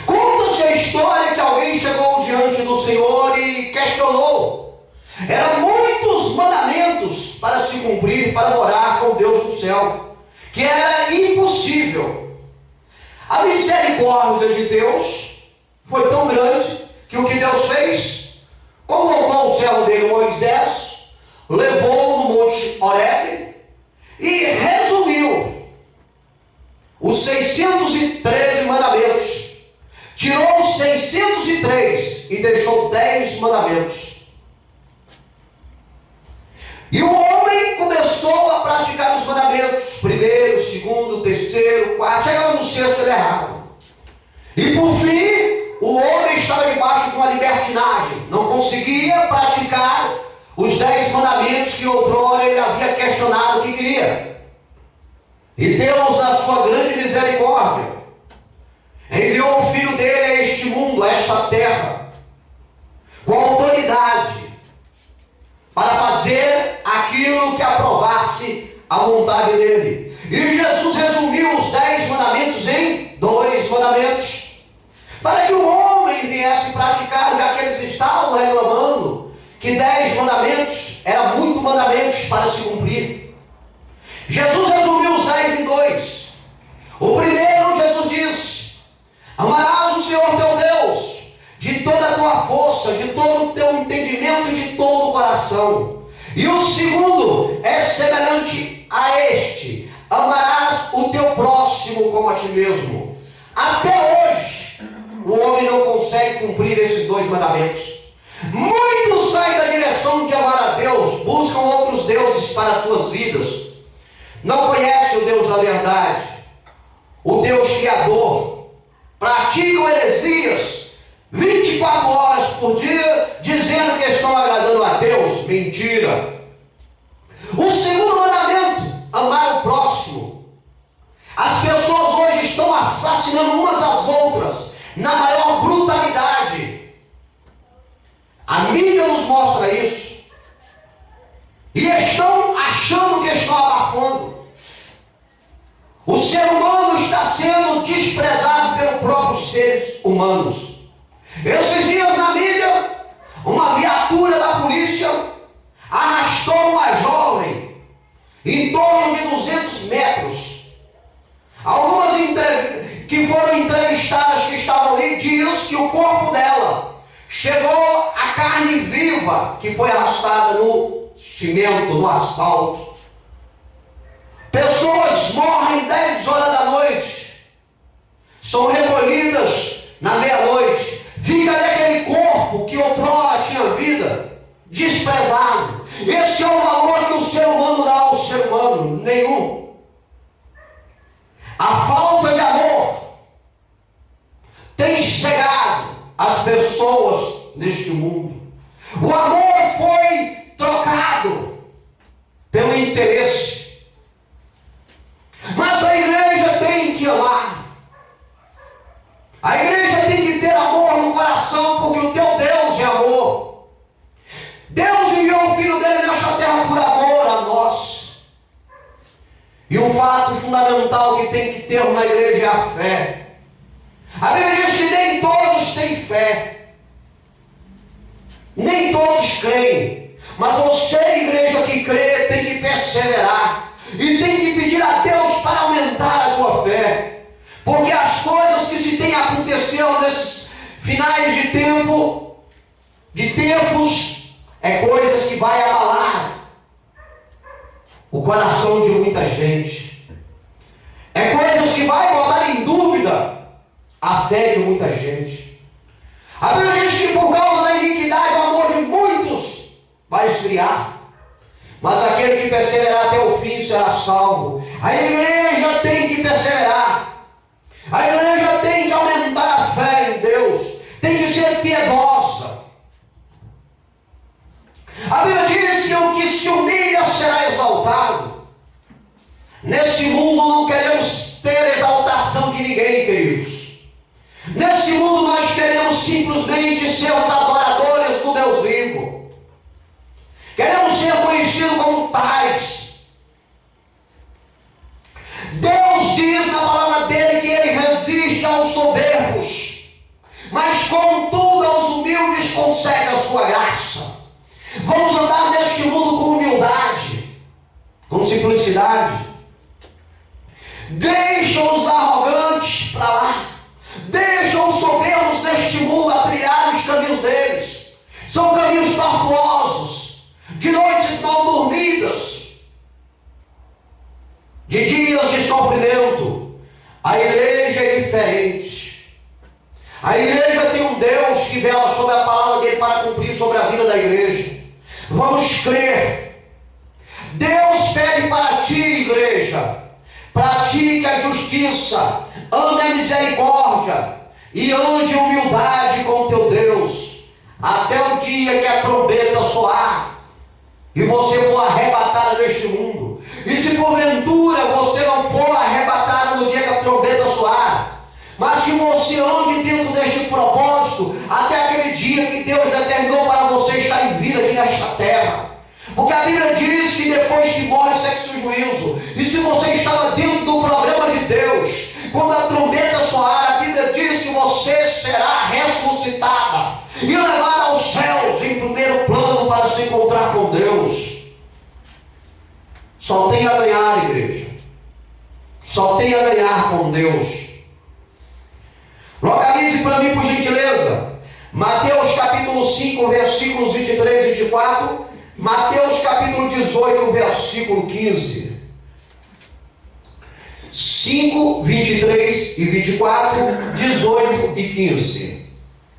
Conta-se a história que alguém chegou diante do Senhor e questionou. Eram muitos mandamentos para se cumprir, para morar com Deus no céu, que era impossível. A misericórdia de Deus foi tão grande que o que Deus fez, convocou o servo dele, Moisés, levou no monte Horebe e resumiu os 613 mandamentos. Tirou os 603 e deixou 10 mandamentos. E o homem começou a praticar os mandamentos. Primeiro, segundo, terceiro, quarto. Chegava no sexto, ele errava. E por fim, o homem estava debaixo de uma libertinagem. Não conseguia praticar os 10 mandamentos que outrora ele havia questionado o que queria. E Deus, na sua grande misericórdia, enviou o Filho dele a este mundo, a esta terra, com autoridade, para fazer aquilo que aprovasse a vontade dele. E Jesus resumiu os 10 mandamentos em 2 mandamentos, para que o homem viesse praticar, já que eles estavam reclamando que 10 mandamentos eram muito mandamentos para se cumprir. Jesus resumiu os 10 em 2. O primeiro, Jesus diz: amarás o Senhor teu Deus de toda a tua força, de todo o teu entendimento e de todo coração. E o segundo é semelhante a este: amarás o teu próximo como a ti mesmo. Até hoje, o homem não consegue cumprir esses dois mandamentos. Muitos saem da direção de amar a Deus, buscam outros deuses para as suas vidas. Não conhecem o Deus da verdade, o Deus Criador. Praticam heresias 24 horas por dia, dizendo que estão agradando a Deus. Mentira. O segundo mandamento: amar o próximo. As pessoas hoje estão assassinando umas às outras na maior brutalidade. A mídia nos mostra isso. E estão achando que estão abafando. O ser humano está sendo desprezado pelos próprios seres humanos. Esses dias na mídia, uma viatura da polícia arrastou uma jovem em torno de 200 metros. Algumas que foram entrevistadas que estavam ali diz que o corpo dela chegou à carne viva que foi arrastada no cimento, no asfalto. Pessoas morrem 10 horas da noite, são recolhidas na meia-noite. Fica ali aquele corpo que outrora tinha vida, desprezado. Esse é o valor que o ser humano dá ao ser humano. Nenhum. A falta de amor tem cegado as pessoas neste mundo. O amor foi trocado pelo interesse. Mas a igreja tem que amar. A igreja tem que ter amor no coração, porque o teu Deus é amor. Deus enviou o Filho dele nesta terra por amor a nós. E um fato fundamental que tem que ter uma igreja é a fé. A Bíblia diz que nem todos têm fé. Nem todos creem. Mas você, igreja que crê, tem que perseverar. E tem que pedir a Deus para aumentar a tua fé. Porque as coisas que se têm acontecido nesses finais de tempos, é coisas que vai abalar o coração de muita gente. É coisas que vai botar em dúvida a fé de muita gente. A Bíblia diz que por causa da iniquidade o amor de muitos vai esfriar. Mas aquele que perseverar até o fim será salvo. A igreja tem que perseverar. A igreja tem que aumentar a fé em Deus. Tem que ser piedosa. A Bíblia diz que o que se humilha será exaltado. Nesse mundo não queremos ter exaltação de ninguém, queridos. Nesse mundo nós queremos simplesmente ser os adoradores do Deus vivo. Queremos ser conhecidos como tais. Deus diz na palavra dele que ele resiste aos soberbos, mas contudo aos humildes concede a sua graça. Vamos andar neste mundo com humildade, com simplicidade. Deixa os arrogantes para lá. Deixa os soberbos deste mundo a trilhar os caminhos deles. São caminhos tortuosos, de noites mal dormidas, de dias de sofrimento. A igreja é diferente. A igreja tem um Deus que vela sobre a palavra dele para cumprir sobre a vida da igreja. Vamos crer. Deus pede para ti, igreja, pratique a justiça, ame a misericórdia e ande em humildade com teu Deus, até o dia que a trombeta soar e você for arrebatado deste mundo. E se porventura você não for arrebatado no dia que a trombeta soar, mas que você ande dentro deste propósito até aquele dia que Deus determinou para você estar em vida aqui nesta terra. Porque a Bíblia diz que depois que morre segue-se o juízo. E se você estava dentro do programa de Deus, quando a trombeta soar, a Bíblia diz que você será ressuscitada e levada aos céus em primeiro plano para se encontrar com Deus. Só tem a ganhar, igreja. Só tem a ganhar com Deus. Localize para mim, por gentileza, Mateus capítulo 5, versículos 23 e 24. Mateus capítulo 18, versículo 15. 5, 23 e 24, 18 e 15.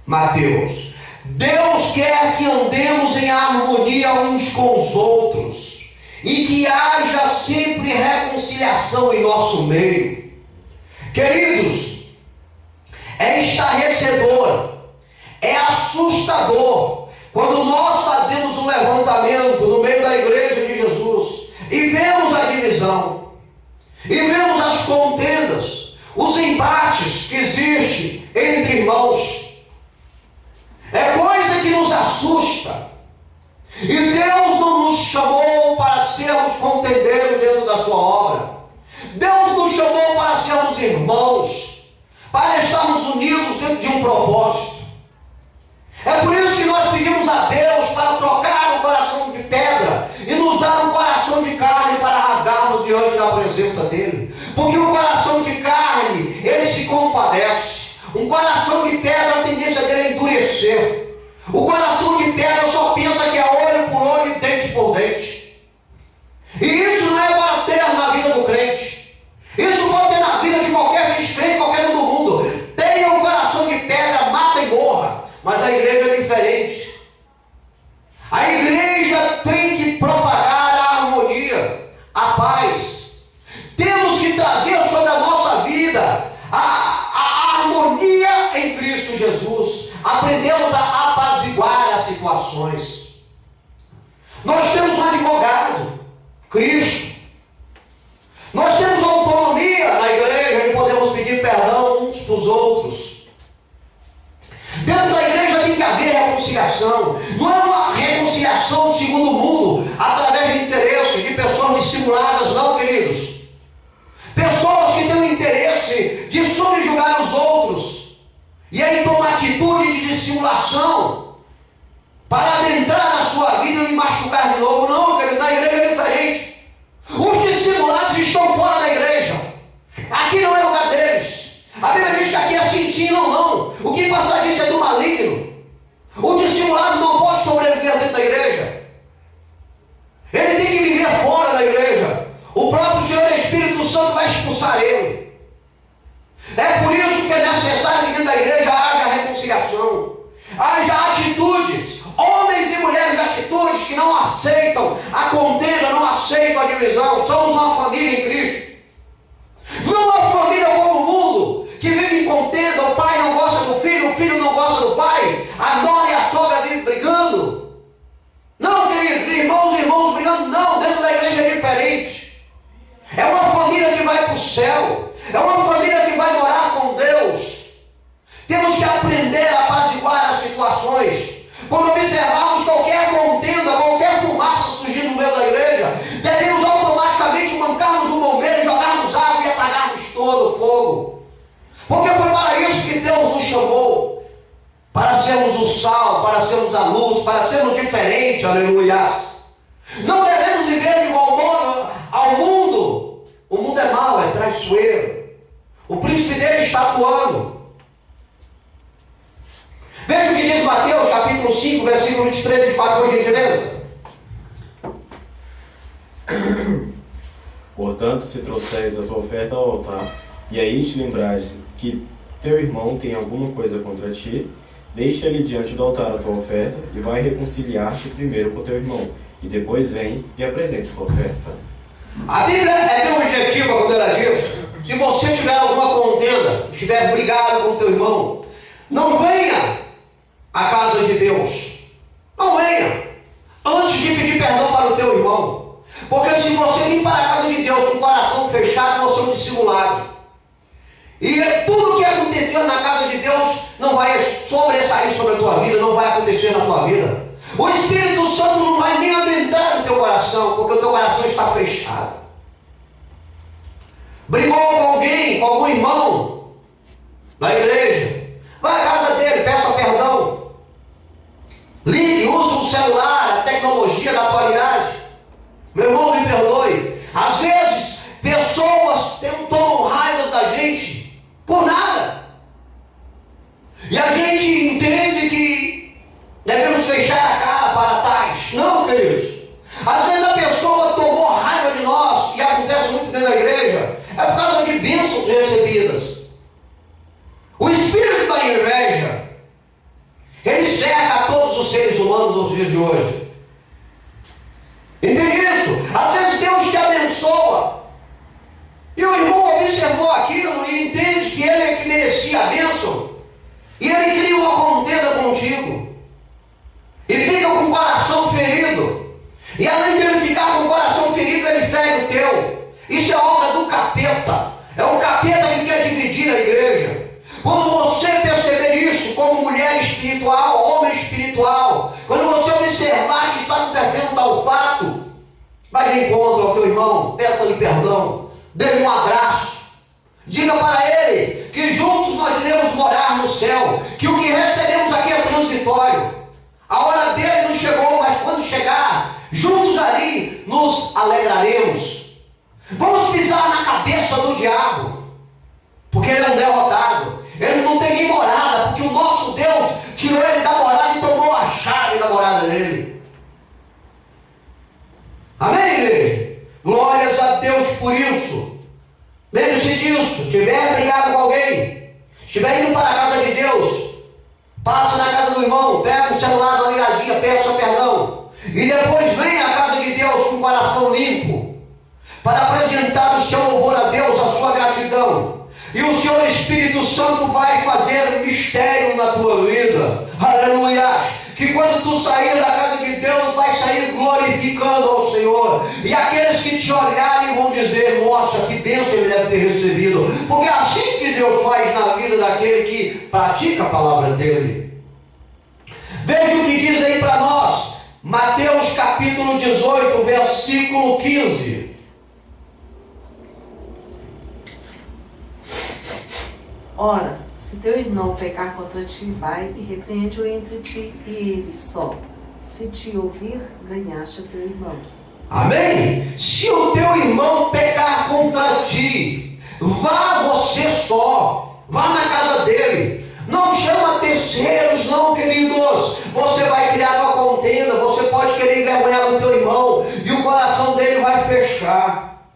Mateus. Deus quer que andemos em harmonia uns com os outros e que haja sempre reconciliação em nosso meio. Queridos, é estarrecedor, é assustador quando nós fazemos um levantamento no meio da igreja de Jesus e vemos a divisão, e vemos as contendas, os embates que existem entre irmãos. É coisa que nos assusta. E Deus não nos chamou para sermos contendeiros dentro da sua obra. Deus nos chamou para sermos irmãos, para estarmos unidos dentro de um propósito. É por isso que nós pedimos a Deus para trocar o coração de pedra e nos dar um coração de carne para rasgarmos diante da presença dele. Porque o coração de carne, ele se compadece. Um coração de pedra, a tendência dele é endurecer. O coração de pedra só pensa que é olho por olho e dente por dente. E isso não é para ter na vida do crente. Isso pode ter na vida de qualquer descrente, qualquer um do mundo. Tenha um coração de pedra, mata e morra. Mas a igreja é diferente. A igreja tem que propagar a harmonia, a paz. Temos que trazer sobre a nossa vida a harmonia em Cristo Jesus. Aprendemos a apaziguar as situações. Nós temos um advogado, Cristo. Nós temos autonomia na igreja e podemos pedir perdão uns para os outros. Dentro da igreja tem que haver reconciliação. Não é uma reconciliação segundo o mundo, através de interesse de pessoas dissimuladas, não, queridos. Pessoas que têm o interesse de subjugar os outros e aí tomam atitude de dissimulação para adentrar na sua vida e machucar de novo. Não, querido, na igreja é diferente. Os dissimulados estão fora da igreja. Aqui não é lugar deles. A Bíblia diz que aqui é assim sim, não, não. O que passar disso é do maligno. O dissimulado não pode sobreviver dentro da igreja. Ele tem que viver fora da igreja. O próprio Senhor Espírito Santo vai expulsar ele. É por isso que é necessário que dentro da igreja haja reconciliação, haja atitudes, homens e mulheres de atitudes que não aceitam a contenda, não aceitam a divisão. Somos uma família em Cristo. Não uma família como o mundo, que vive em contenda, o pai não gosta do filho, o filho não gosta do pai, a nora e a sogra vivem brigando. Não, queridos, irmãos e irmãos brigando, não, dentro da igreja é diferente. É uma família que vai para o céu, é uma família que vai morar com Deus. Temos que aprender a apaziguar as situações. Quando observarmos qualquer contenda, qualquer fumaça surgir no meio da igreja, devemos automaticamente mancarmos um bombeiro, jogarmos água e apagarmos todo o fogo. Porque foi para isso que Deus nos chamou. Para sermos o sal, para sermos a luz, para sermos diferentes, aleluia. Não devemos viver de igual modo ao mundo. O mundo é mau, é traiçoeiro. O príncipe dele está atuando. Veja o que diz Mateus capítulo 5, versículo 23 e 24, por gentileza. Portanto, se trouxeres a tua oferta ao altar, e aí te lembrares que teu irmão tem alguma coisa contra ti, deixa-lhe diante do altar a tua oferta, e vai reconciliar-te primeiro com teu irmão, e depois vem e apresenta a tua oferta. A Bíblia é bem objetiva quando ela diz: se você tiver alguma contenda, estiver brigado com o teu irmão, não venha à casa de Deus. Não venha antes de pedir perdão para o teu irmão. Porque se você vir para a casa de Deus com o coração fechado, você é um dissimulado. E tudo o que aconteceu na casa de Deus não vai sobressair sobre a tua vida, não vai acontecer na tua vida. O Espírito Santo não vai nem adentrar no teu coração, porque o teu coração está fechado. Brigou com alguém, com algum irmão da igreja, vai à casa dele, peça perdão. Ligue, use o celular, a tecnologia da atualidade. Meu irmão, me perdoe. Às vezes, pessoas tomam raiva da gente por nada. E a gente entende que devemos fechar a cara para tais. Não, querido. queridos? Às vezes a pessoa tomou raiva de nós, e acontece muito dentro da igreja, é por causa de bênçãos recebidas. O espírito da inveja, ele cerca a todos os seres humanos nos dias de hoje. Entende isso? Às vezes Deus te abençoa, e o irmão observou aquilo e entende que ele é que merecia a bênção, e ele cria uma contenda contigo, e fica com o coração ferido, e além de ele ficar com o coração ferido, ele fere o teu. Isso é obra do capeta. É o capeta que quer dividir a igreja. Quando você perceber isso como mulher espiritual, homem espiritual, quando você observar que está acontecendo tal fato, vai de encontro ao teu irmão, peça-lhe perdão, dê-lhe um abraço, diga para ele que juntos nós iremos morar no céu, que o que recebemos aqui é transitório. A hora dele não chegou, mas quando chegar, juntos ali nos alegraremos. Vamos pisar na cabeça do diabo, porque ele é um derrotado. Ele não tem nem morada, porque o nosso Deus tirou ele da morada e tomou a chave da morada dele. Amém, igreja? Glórias a Deus por isso. Lembre-se disso. Se estiver brigado com alguém, estiver indo para a casa de Deus, passa na casa do irmão, pega o celular, dá uma ligadinha, peça perdão, e depois vem à casa de Deus com o coração limpo, para apresentar o seu louvor a Deus, a sua gratidão. E o Senhor Espírito Santo vai fazer um mistério na tua vida. Aleluia! Que quando tu sair da casa de Deus, vai sair glorificando ao Senhor. E aqueles que te olharem vão dizer: nossa, que bênção ele deve ter recebido. Porque é assim que Deus faz na vida daquele que pratica a palavra dele. Veja o que diz aí para nós. Mateus capítulo 18, versículo 15. Ora, se teu irmão pecar contra ti, vai e repreende-o entre ti e ele só. Se te ouvir, ganhaste teu irmão. Amém? Se o teu irmão pecar contra ti, vá você só. Vá na casa dele. Não chama terceiros, não, queridos. Você vai criar uma contenda. Você pode querer envergonhar o teu irmão e o coração dele vai fechar.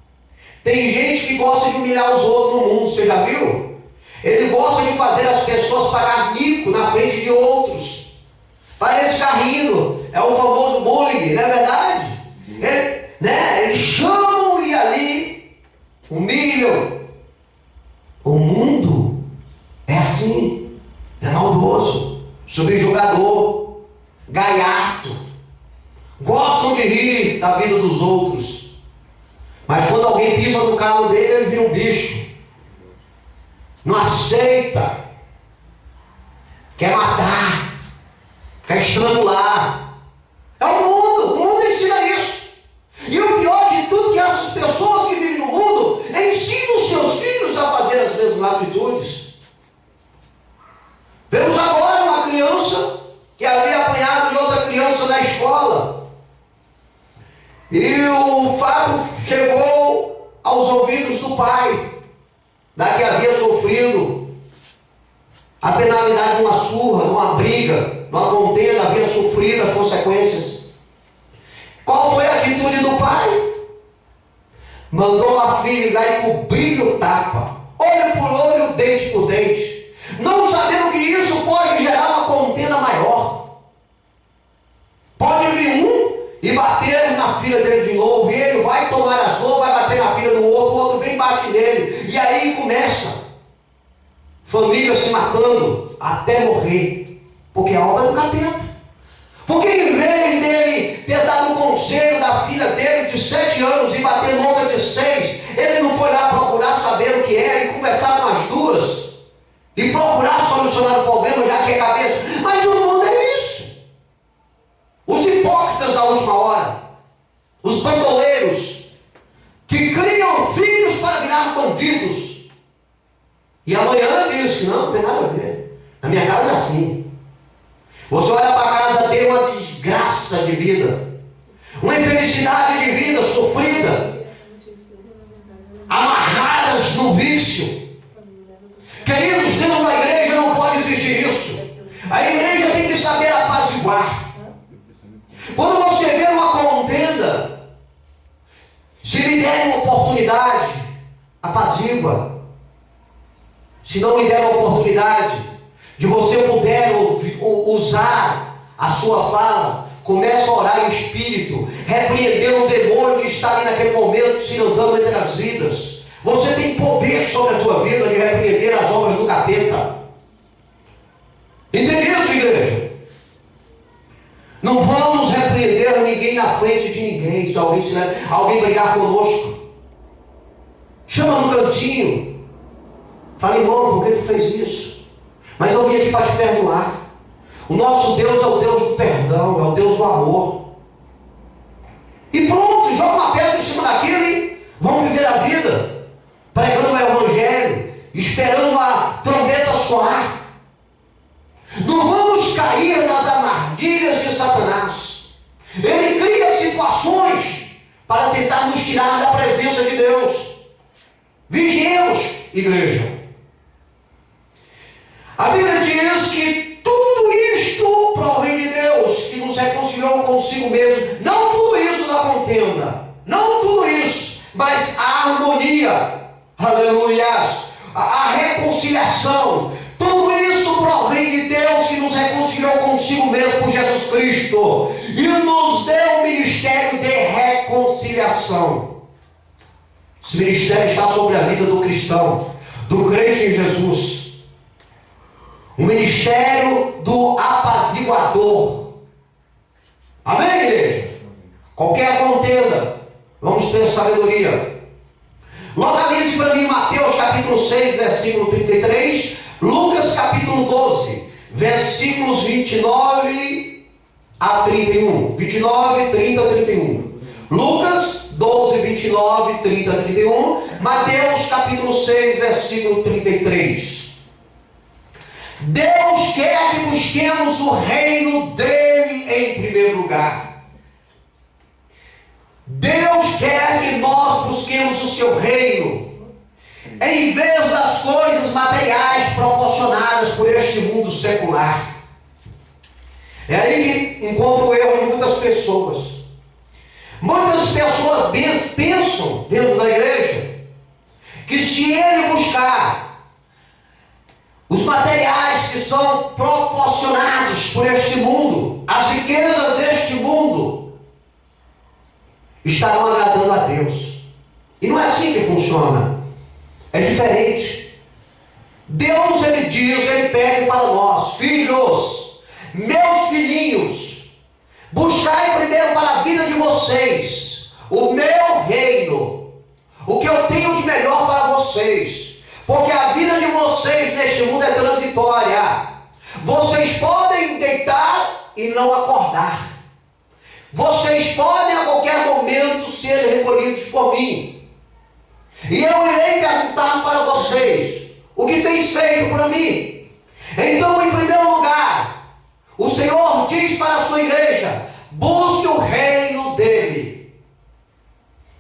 Tem gente que gosta de humilhar os outros no mundo. Você já viu? Ele gosta de fazer as pessoas pagar mico na frente de outros, para eles ficar rindo. É o famoso bullying, não é verdade? Eles chamam e ali humilham. O mundo é assim, é maldoso, subjugador, gaiato, gostam de rir da vida dos outros, mas quando alguém pisa no calo dele, ele vira um bicho. Não aceita, quer matar, quer estrangular. É o mundo ensina isso. E o pior de tudo é que essas pessoas que vivem no mundo ensinam os seus filhos a fazer as mesmas atitudes. Vemos agora uma criança que havia apanhado de outra criança na escola. E o fato chegou aos ouvidos do pai, da que havia sofrido a penalidade de uma surra, de uma briga, de uma contenda, havia sofrido as consequências. Qual foi a atitude do pai? Mandou a filha ir lá e cobrir o tapa, olho por olho, dente por dente, não sabendo que isso pode gerar uma contenda maior. Pode vir um e bater na filha dele de novo, e ele vai tomar as dores, vai bater na filha do outro, o outro vem e bate nele, e aí começa família se matando até morrer, porque é obra do capeta. Porque em vez dele ter dado o conselho da filha dele de 7 anos e bater em outra de 6, ele não foi lá procurar saber o que era e conversar com as duas e procurar solucionar o problema, já que é cabeça. Mas o mundo é isso. Os hipócritas da última hora, os bandoleiros, que criam filhos para virar bandidos, e amanhã diz que não tem nada a ver. Na minha casa é assim. Você olha para a casa dele, uma desgraça de vida, uma infelicidade de vida sofrida, amarradas no vício. Queridos, dentro da igreja não pode existir isso. A igreja tem que saber apaziguar. Quando você vê uma se não lhe der a oportunidade de você puder usar a sua fala, comece a orar em espírito, repreender o demônio que está ali naquele momento se andando entre as vidas. Você tem poder sobre a tua vida de repreender as obras do capeta. Entende isso, igreja? Não vamos repreender ninguém na frente de ninguém. Se alguém brigar conosco, chama no cantinho, fala: irmão, por que tu fez isso? Mas eu vim aqui para te perdoar. O nosso Deus é o Deus do perdão, é o Deus do amor. E pronto, joga uma pedra em cima daquilo e vamos viver a vida, pregando o Evangelho, esperando a trombeta soar. Não vamos cair nas armadilhas de Satanás. Ele cria situações para tentar nos tirar da presença de Deus. Vigiemos, igreja. A Bíblia diz que tudo isto provém de Deus, que nos reconciliou consigo mesmo. Não tudo isso da contenda, não tudo isso, mas a harmonia, aleluias, a reconciliação. Tudo isso provém de Deus, que nos reconciliou consigo mesmo por Jesus Cristo e nos deu o ministério de reconciliação. Esse ministério está sobre a vida do cristão, do crente em Jesus. O ministério do apaziguador. Amém, igreja? Qualquer contenda, vamos ter sabedoria. Localize para mim Mateus capítulo 6, versículo 33, Lucas capítulo 12, versículos 29 a 31. 29, 30 a 31. Lucas 12, 29, 30 a 31. Mateus capítulo 6, versículo 33. Deus quer que busquemos o reino dele em primeiro lugar. Deus quer que nós busquemos o seu reino, em vez das coisas materiais proporcionadas por este mundo secular. É aí que encontro o erro de muitas pessoas. Muitas pessoas pensam dentro da igreja que se ele buscar os materiais que são proporcionados por este mundo, as riquezas deste mundo, estarão agradando a Deus. E não é assim que funciona. É diferente. Deus, ele diz, ele pede para nós: filhos, meus filhinhos, buscai primeiro para a vida de vocês o meu reino, o que eu tenho de melhor para vocês. Porque a vida de vocês neste mundo é transitória. Vocês podem deitar e não acordar. Vocês podem a qualquer momento ser recolhidos por mim. E eu irei perguntar para vocês: o que tens feito para mim? Então, em primeiro lugar, o Senhor diz para a sua igreja: busque o reino dele.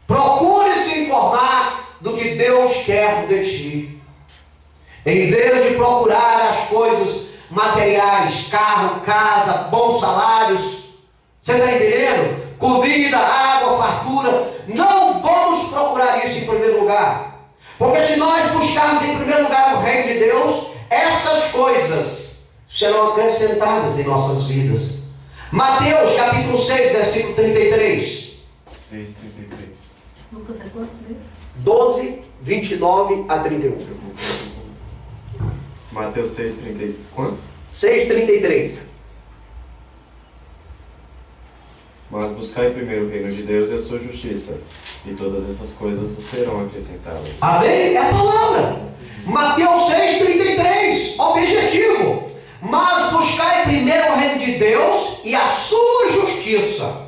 Procure se informar do que Deus quer de ti. Em vez de procurar as coisas materiais, carro, casa, bons salários, você está entendendo? Comida, água, fartura. Não vamos procurar isso em primeiro lugar. Porque se nós buscarmos em primeiro lugar o reino de Deus, essas coisas serão acrescentadas em nossas vidas. Mateus capítulo 6, versículo 33. 6:33. Lucas é quanto mesmo? 12, 29 a 31. Mateus 6:30. Quanto? 6:33. Mas buscai primeiro o reino de Deus e a sua justiça, e todas essas coisas vos serão acrescentadas. Amém? É a palavra. Mateus 6:33. Objetivo: mas buscai primeiro o reino de Deus e a sua justiça,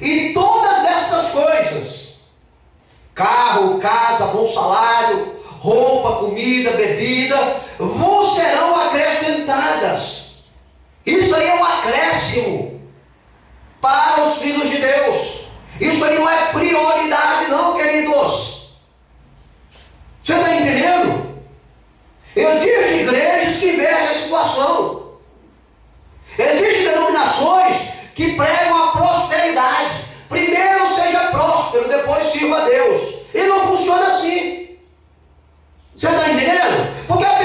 e todas estas coisas, carro, casa, bom salário, roupa, comida, bebida, vos serão acrescentadas. Isso aí é um acréscimo para os filhos de Deus. Isso aí não é prioridade não, queridos. Você está entendendo? Existem igrejas que invertem a situação. Existem denominações que pregam a prosperidade. Primeiro seja próspero, depois sirva a Deus. E não funciona assim. Você está entendendo? Porque a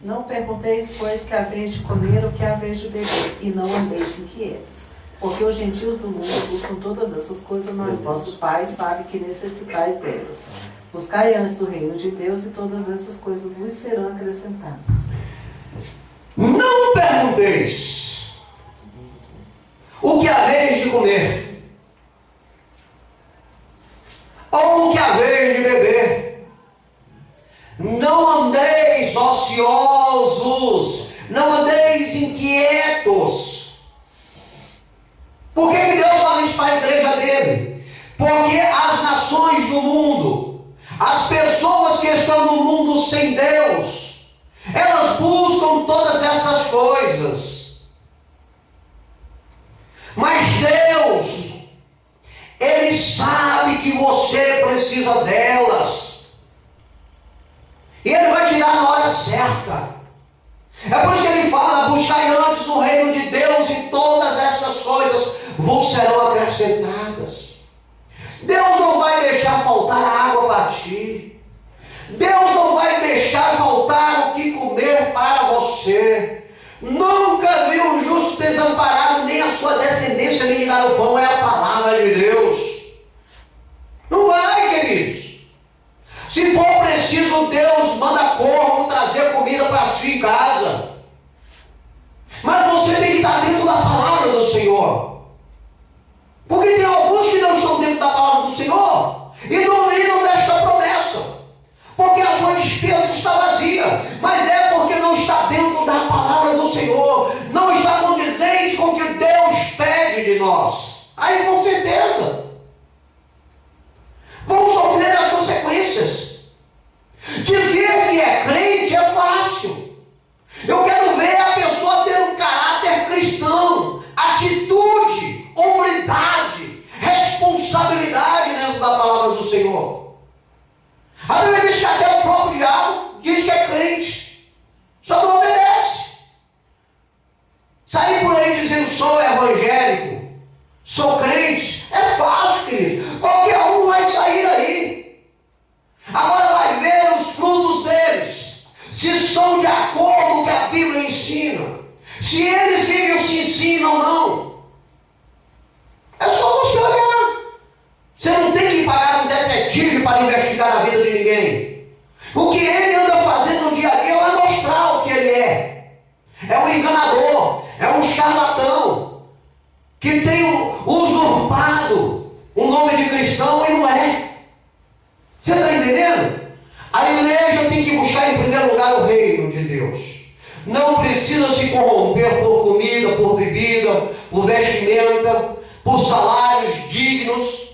Não pergunteis, pois, que haveis de comer ou que haveis de beber, e não andeis inquietos. Porque os gentios do mundo buscam todas essas coisas, mas vosso Pai sabe que necessitais delas. Buscai antes o reino de Deus, e todas essas coisas vos serão acrescentadas. Não pergunteis o que haveis de comer, ou o que haveis de beber. Não andeis ociosos, não andeis inquietos. Por que Deus fala isso para a igreja dele? Porque as nações do mundo, as pessoas que estão no mundo sem Deus, elas buscam todas essas coisas. Mas Deus, Ele sabe que você precisa delas. E Ele vai tirar na hora certa. É por isso que Ele fala: buscai antes o reino de Deus, e todas essas coisas vos serão acrescentadas. Deus não vai deixar faltar água para ti. Deus não vai deixar faltar o que comer para você. Nunca vi um justo desamparado, nem a sua descendência mendigar o pão. É a palavra de Deus. Não vai, queridos. Se for preciso, Deus manda corvo trazer comida para ti em casa. Mas você tem que estar dentro da palavra do Senhor. Porque tem alguns que não estão dentro da palavra do Senhor e não viram desta promessa. Porque a sua despesa está vazia. Mas é porque não está dentro da palavra do Senhor. Não está condizente com o que Deus pede de nós. Aí com certeza vão sofrer as consequências. Dizer que é crente é fácil. Eu quero ver a pessoa ter um caráter cristão, atitude, hombridade, responsabilidade dentro da palavra do Senhor. A Bíblia diz que até o próprio diabo diz que é crente, só não obedece. Sair por aí dizendo sou evangélico, sou crente, é fácil, querido. Qualquer um vai sair aí. Agora vai ver os frutos deles, se são de acordo com o que a Bíblia ensina, se eles vivem o se ensinam ou não. É só você olhar. Você não tem que pagar um detetive para investigar a vida de ninguém. O que ele anda fazendo no dia a dia vai mostrar o que ele é. É um enganador, é um charlatão, que tem usurpado o nome de cristão e não é. Você está entendendo? A igreja tem que buscar em primeiro lugar o reino de Deus. Não precisa se corromper por comida, por bebida, por vestimenta, por salários dignos.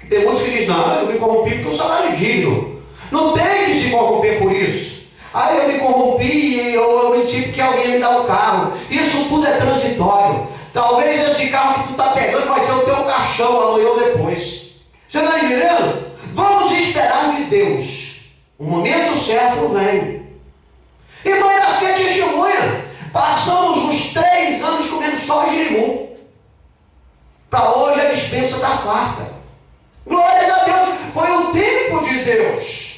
Tem muitos que dizem: não, eu me corrompi porque o salário é digno. Não tem que se corromper por isso. Aí eu me corrompi e eu menti porque alguém me dá um carro. Isso tudo é transitório. Talvez esse carro que tu está pegando vai ser o teu caixão amanhã ou depois. Você está entendendo? Vamos esperar de Deus. O momento certo vem. E vai nascer testemunha. Passamos uns 3 anos comendo só girimum. Para hoje a despensa está farta. Glória a Deus. Foi o tempo de Deus.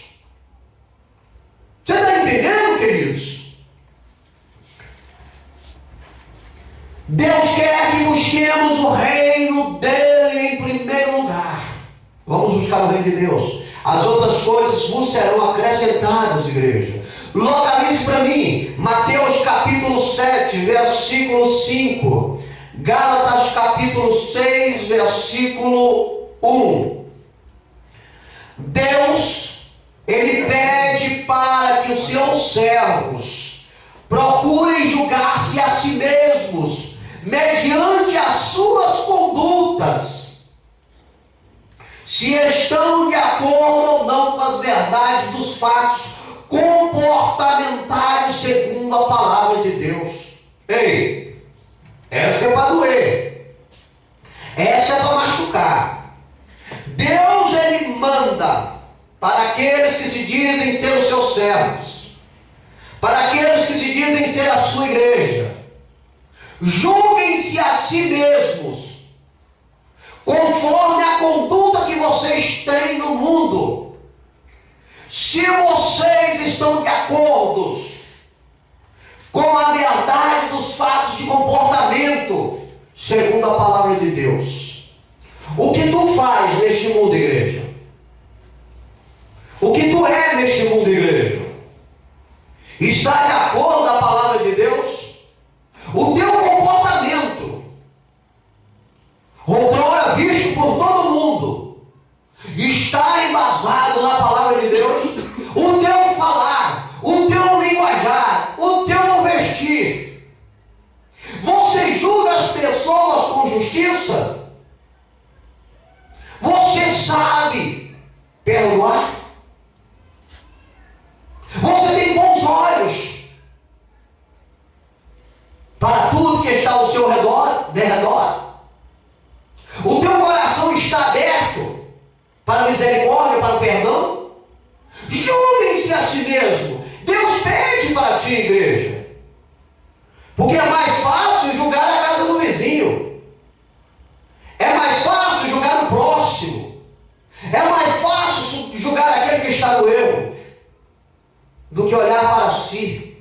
Você está entendendo, queridos? Deus quer que busquemos o reino dele em primeiro lugar. Vamos buscar o reino de Deus. As outras coisas vos serão acrescentadas, igreja. Localize para mim, Mateus capítulo 7, versículo 5. Gálatas capítulo 6, versículo 1. Deus, Ele pede para que os seus servos procurem julgar-se a si mesmos, mediante as suas condutas, se estão de acordo ou não com as verdades dos fatos comportamentais segundo a palavra de Deus. Ei, essa é para doer, essa é para machucar. Deus, Ele manda para aqueles que se dizem ser os seus servos, para aqueles que se dizem ser a sua igreja: julguem-se a si mesmos conforme a conduta que vocês têm no mundo. Se vocês estão de acordo com a verdade dos fatos de comportamento, segundo a palavra de Deus. O que tu faz neste mundo, igreja? O que tu é neste mundo, igreja? Está de acordo com a palavra de Deus? O teu comportamento, outrora visto por todo mundo, está embasado na palavra de Deus? O teu falar, o teu linguajar, o teu vestir, você julga as pessoas com justiça? Você sabe perdoar? Você tem bons olhos para tudo que está ao seu derredor? O teu coração está aberto para a misericórdia, para o perdão? Julguem-se a si mesmo. Deus pede para ti, igreja. Porque é mais fácil julgar a casa do vizinho. É mais fácil julgar o próximo. É mais fácil julgar aquele que está no erro do que olhar para si.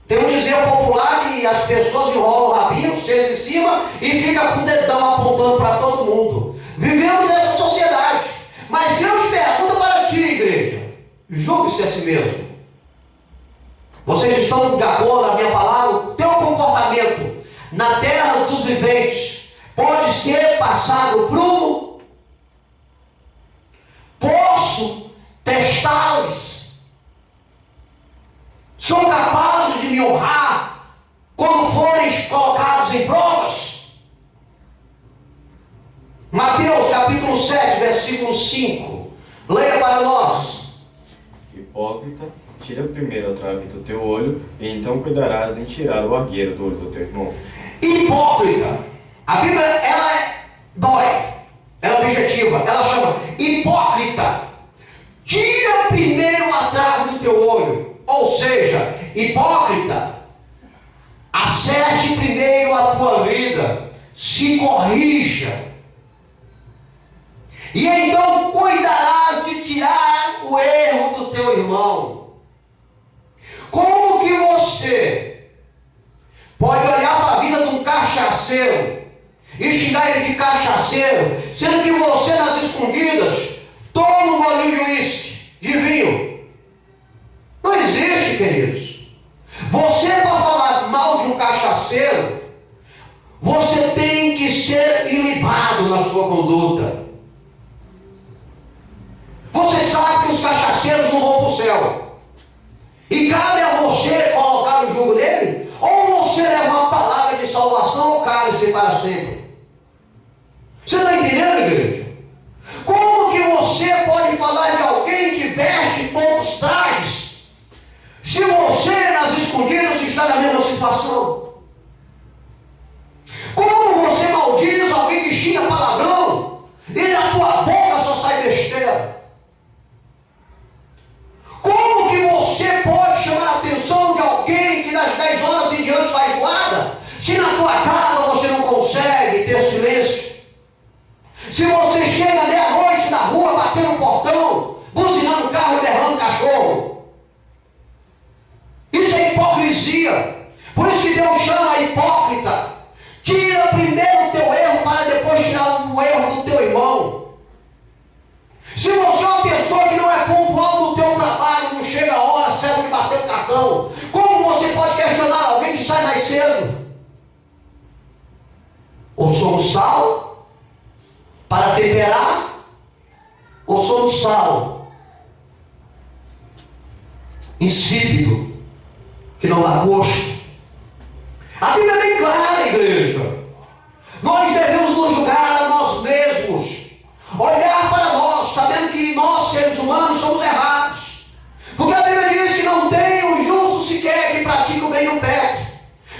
Tem um dizer popular que as pessoas enrolam o rabinho, senta em cima e fica com o dedão apontando para todo mundo. Vivemos essa sociedade. Mas Deus pergunta para ti, igreja. Julgue-se a si mesmo. Vocês estão de acordo com a minha palavra? O teu comportamento na terra dos viventes pode ser passado prumo? Posso testá-los? São capazes de me honrar quando forem colocados em provas? Mateus capítulo 7, versículo 5. Leia para nós. Hipócrita, tira primeiro a trave do teu olho, e então cuidarás em tirar o argueiro do olho do teu irmão. Hipócrita. A Bíblia, ela dói. Ela é objetiva. Ela chama hipócrita. Tira primeiro a trave do teu olho. Ou seja, hipócrita, acerte primeiro a tua vida, se corrija, e então cuidarás de tirar o erro do teu irmão. Como que você pode olhar para a vida de um cachaceiro e xingar ele de cachaceiro, sendo que você nas escondidas toma um golinho de uísque, de vinho? Não existe, queridos. Você, para falar mal de um cachaceiro, você tem que ser ilibado na sua conduta. Você sabe que os cachaceiros não vão para o céu. E cabe a você colocar o jugo nele, ou você leva uma palavra de salvação ou cale-se para sempre. Você está entendendo, igreja? Como que você pode falar de alguém que veste poucos trajes, se você nas escondidas está na mesma situação? Como você maldiz alguém que xinga palavrão e da tua boca só sai besteira? Como que você pode chamar a atenção de alguém que das 10 horas em diante faz zoada, se na tua casa você não consegue ter silêncio? Se você chega meia-noite na rua batendo no portão, buzinando o carro e berrando cachorro? Isso é hipocrisia. Por isso que Deus chama a hipócrita. Tira primeiro o teu erro para depois tirar o erro do teu irmão. Se você é uma pessoa que não é pontual no teu trabalho, não chega a hora certa de bater o cartão, como você pode questionar alguém que sai mais cedo? Ou somos sal para temperar, ou somos sal insípido, que não dá gosto. A Bíblia é bem clara, igreja. Nós devemos nos julgar a nós mesmos, olhar para nós, sabendo que nós, seres humanos, somos errados. Porque a Bíblia diz que não tem o justo sequer que pratica o bem no peque.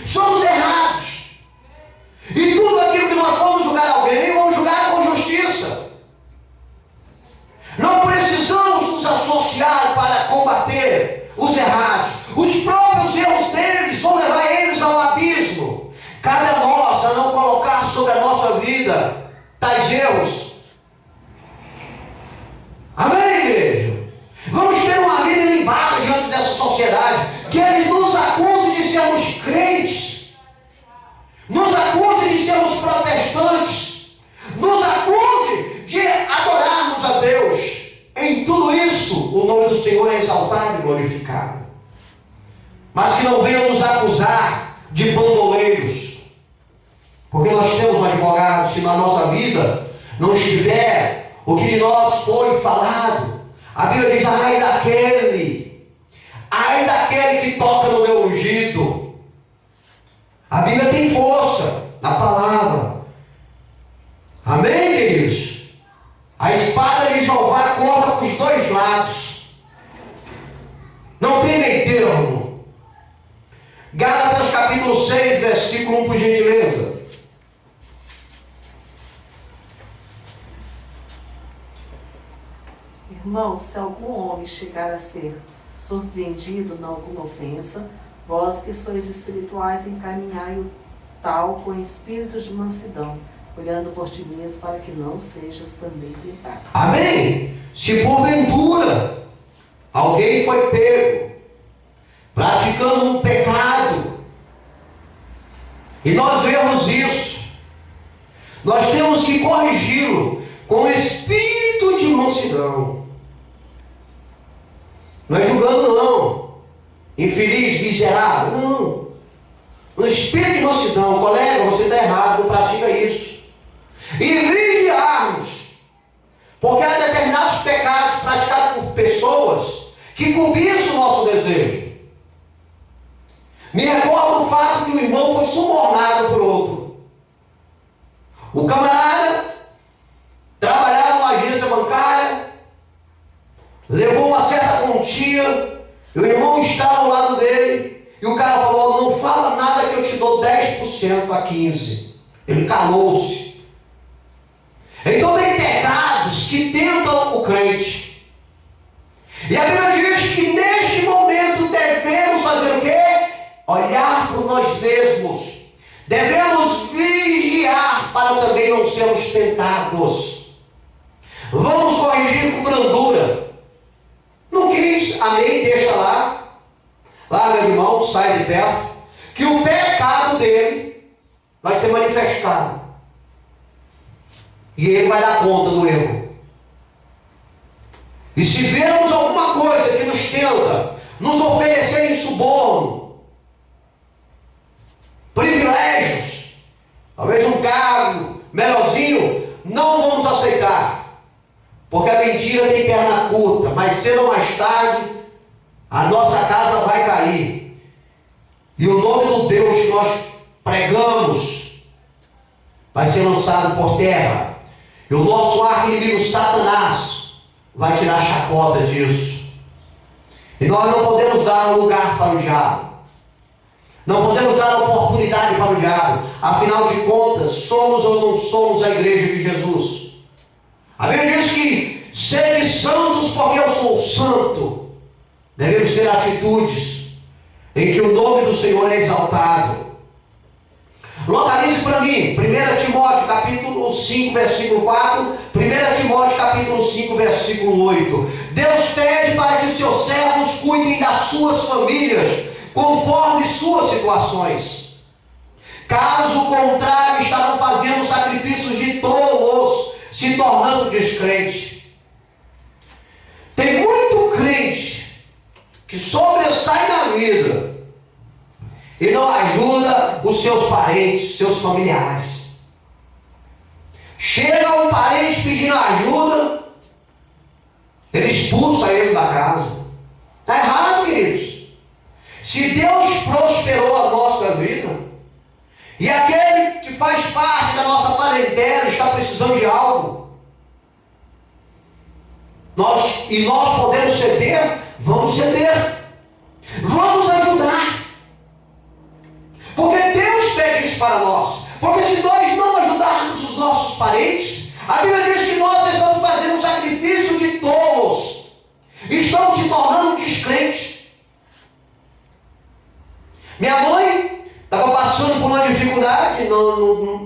Somos errados. E tudo aquilo que nós vamos julgar alguém, vamos julgar com justiça. Não precisamos nos associar para combater os errados. Os próprios erros deles vão levar eles ao abismo. Cabe a nós a não colocar sobre a nossa vida tais erros. Amém, igreja? Vamos ter uma vida limpada diante dessa sociedade, que eles nos acusem de sermos mas que não venham nos acusar de bandoleiros. Porque nós temos um advogado. Se na nossa vida não estiver o que de nós foi falado, a Bíblia diz: ai daquele que toca no meu ungido. A Bíblia tem força na palavra. Amém, queridos? A espada de Jeová corta para os dois lados. Não tem meio termo. Gálatas capítulo 6, versículo 1, por gentileza. Irmão, se algum homem chegar a ser surpreendido em alguma ofensa, vós que sois espirituais, encaminhai-o tal com espírito de mansidão, olhando por ti mesmo, para que não sejas também tentado. Amém? Se porventura alguém foi pego praticando um pecado, e nós vemos isso, nós temos que corrigi-lo com espírito de mansidão. Não é julgando, não. Infeliz, miserável, não. No espírito de mansidão. Colega, você está errado, não pratica isso. E vigiarmos, porque há determinados pecados praticados por pessoas que cobiçam o nosso desejo. Me recordo do fato que o irmão foi subornado por outro. O camarada trabalhava numa agência bancária, levou uma certa quantia, e o irmão estava ao lado dele, e o cara falou: não fala nada que eu te dou 10% a 15%. Ele calou-se. Então tem pecados que tentam o crente. E a Bíblia diz que neste momento devemos fazer o quê? Olhar para nós mesmos. Devemos vigiar para também não sermos tentados. Vamos corrigir com brandura. Não quis, amém, deixa lá. Larga de mão, sai de perto. Que o pecado dele vai ser manifestado. E ele vai dar conta do erro. E se vemos alguma coisa que nos tenta nos oferecer em suborno, privilégios, talvez um cargo melhorzinho, não vamos aceitar. Porque a mentira tem perna curta, mas cedo ou mais tarde a nossa casa vai cair. E o nome do Deus que nós pregamos vai ser lançado por terra. E o nosso arqui-inimigo Satanás vai tirar chacota disso. E nós não podemos dar lugar para o diabo. Não podemos dar oportunidade para o diabo. Afinal de contas, somos ou não somos a igreja de Jesus? A Bíblia diz que sede santos porque eu sou santo. Devemos ter atitudes em que o nome do Senhor é exaltado. Localize para mim, 1 Timóteo capítulo 5, versículo 4, 1 Timóteo capítulo 5, versículo 8. Deus pede para que os seus servos cuidem das suas famílias, conforme suas situações. Caso contrário, estarão fazendo sacrifícios de tolos, se tornando descrentes. Tem muito crente que sobressai na vida e não ajuda os seus parentes, seus familiares. Chega um parente pedindo ajuda, ele expulsa ele da casa. Está errado, queridos. Se Deus prosperou a nossa vida, e aquele que faz parte da nossa parentela está precisando de algo, nós podemos ceder, vamos ceder. Vamos ajudar. Porque Deus pede isso para nós. Porque se nós não ajudarmos os nossos parentes, a Bíblia diz que nós estamos fazendo um sacrifício de tolos. Estamos se tornando descrentes. Minha mãe estava passando por uma dificuldade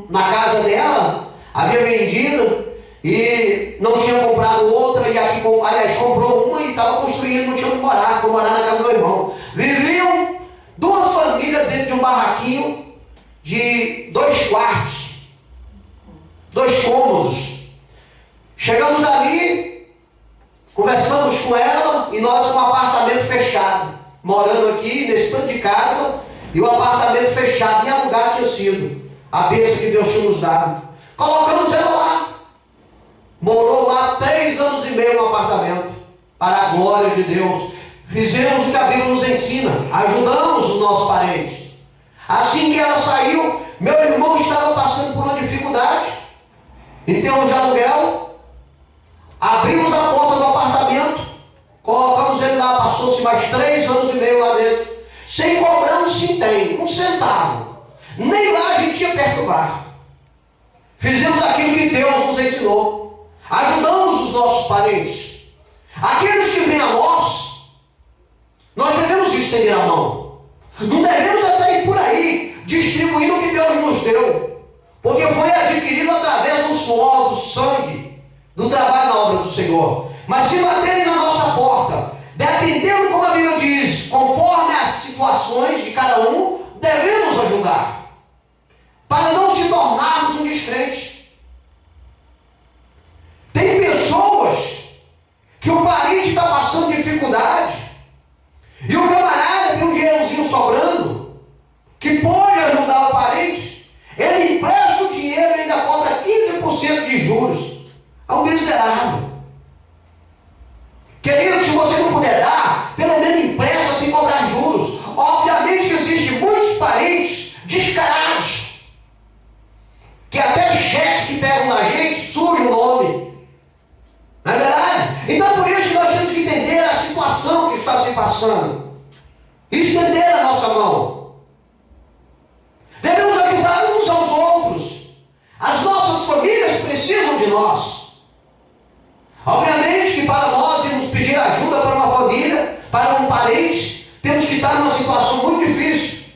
na casa dela, havia vendido e não tinha comprado outra, e aqui, aliás, comprou uma e estava construindo, não tinha onde morar, foi morar na casa do irmão. Viviam duas famílias dentro de um barraquinho de 2 quartos, 2 cômodos. Chegamos ali, conversamos com ela e nós com um apartamento fechado. morando aqui nesse tanto de casa, e o apartamento fechado, nem alugado tinha sido. A bênção que Deus tinha nos dado. Colocamos ela lá. Morou lá 3 anos e meio no apartamento, para a glória de Deus. Fizemos o que a Bíblia nos ensina, ajudamos os nossos parentes. Assim que ela saiu, meu irmão estava passando por uma dificuldade em termos de aluguel. Abrimos a porta do apartamento, colocamos ele lá, passou-se mais 3 anos e meio lá dentro, sem cobrar um centavo, um centavo. Nem lá a gente ia perturbar. Fizemos aquilo que Deus nos ensinou. Ajudamos os nossos parentes. Aqueles que vêm a nós devemos estender a mão. Não devemos sair por aí distribuindo o que Deus nos deu, porque foi adquirido através do suor, do sangue, do trabalho na obra do Senhor. Mas se baterem na nossa porta, dependendo como a Bíblia diz, conforme as situações de cada um, devemos ajudar, para não se tornarmos um descrente. Tem pessoas que o parente está passando dificuldade, e o camarada tem um dinheirozinho sobrando, que pode ajudar o parente, ele empresta o dinheiro e ainda cobra 15% de juros ao miserável. Querido, se você não puder dar, pelo menos empresta sem cobrar juros. Obviamente que existem muitos parentes descarados, que até cheque que pegam na gente surge o nome. Não é verdade? Então por isso nós temos que entender a situação que está se passando e estender a nossa mão. Devemos ajudar uns aos outros. As nossas famílias precisam de nós. Obviamente que para nós irmos pedir ajuda para uma família, para um parente, temos que estar numa situação muito difícil,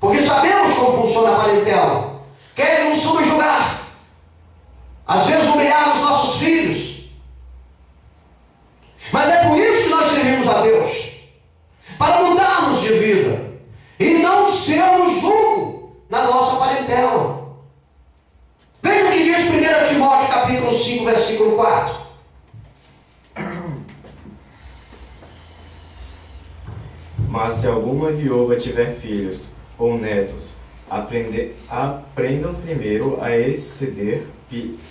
porque sabemos como funciona a parentela. Querem nos subjugar, às vezes humilhar os nossos filhos. Mas é por isso que nós servimos a Deus, para mudarmos de vida e não sermos julgo na nossa parentela. Veja o que diz 1 Timóteo capítulo 5, versículo 4. Mas se alguma viúva tiver filhos ou netos, aprendam primeiro a exceder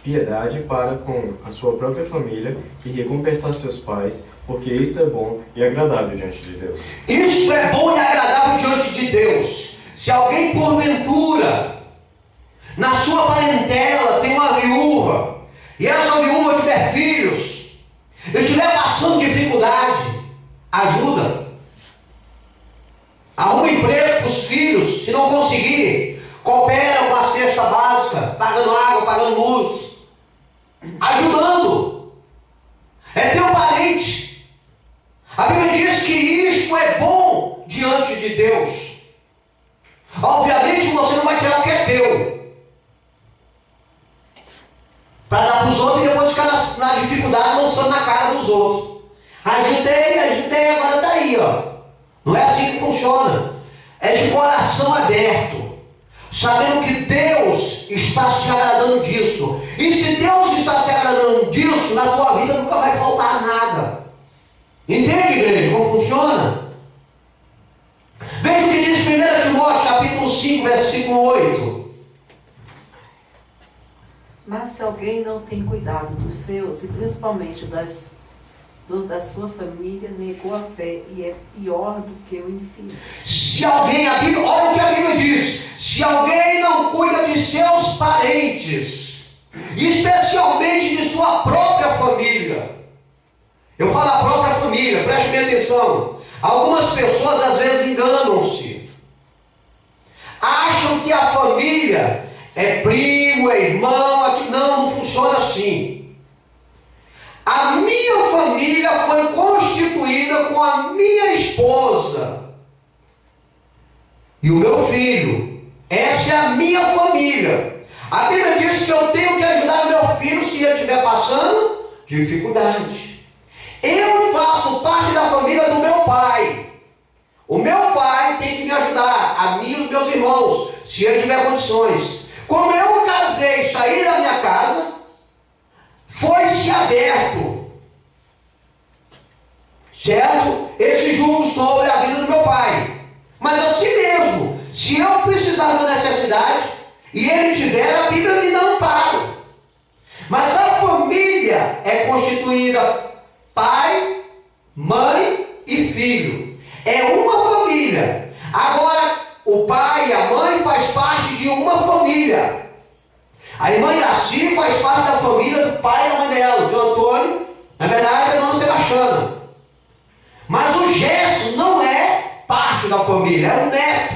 piedade para com a sua própria família e recompensar seus pais, porque isto é bom e agradável diante de Deus. Isto é bom e agradável diante de Deus. Se alguém porventura na sua parentela tem uma viúva, e essa viúva tiver filhos, e estiver passando dificuldade, ajuda. Arruma emprego para os filhos, se não conseguir, coopera com a cesta básica, pagando água, pagando luz, ajudando. É teu parente. A Bíblia diz que isto é bom diante de Deus. Obviamente você não vai tirar o que é teu para dar para os outros e depois ficar na dificuldade lançando na cara dos outros. Ajudei, agora está aí, ó. Não é assim que funciona. É de coração aberto, sabendo que Deus está se agradando disso. E se Deus está se agradando disso, na tua vida nunca vai faltar nada. Entende, igreja, como funciona? Veja o que diz 1 Timóteo capítulo 5, versículo 8. Mas se alguém não tem cuidado dos seus, e principalmente dos da sua família, negou a fé e é pior do que o infiel. Se alguém, olha o que a Bíblia diz, se alguém não cuida de seus parentes, especialmente de sua própria família, eu falo a própria família, preste bem atenção, algumas pessoas às vezes enganam-se, acham que a família é primo, é irmão, aqui não funciona assim. A minha família foi constituída com a minha esposa e o meu filho. Essa é a minha família. A Bíblia diz que eu tenho que ajudar meu filho se ele estiver passando dificuldade. Eu faço parte da família do meu pai. O meu pai tem que me ajudar, a mim e os meus irmãos, se ele tiver condições. Como eu casei, saí da minha casa, foi-se aberto. certo? Esse jugo sobre a vida do meu pai. Mas assim mesmo, se eu precisar de uma necessidade e ele tiver, a Bíblia me dá um amparo. Mas a família é constituída pai, mãe e filho. É uma família. Agora, o pai e a mãe faz parte de uma família. A irmã Iraci faz parte da família do pai e da mãe dela, o João Antônio, na verdade, é a dona Sebastiana. Mas o Gerson não é parte da família, é um neto.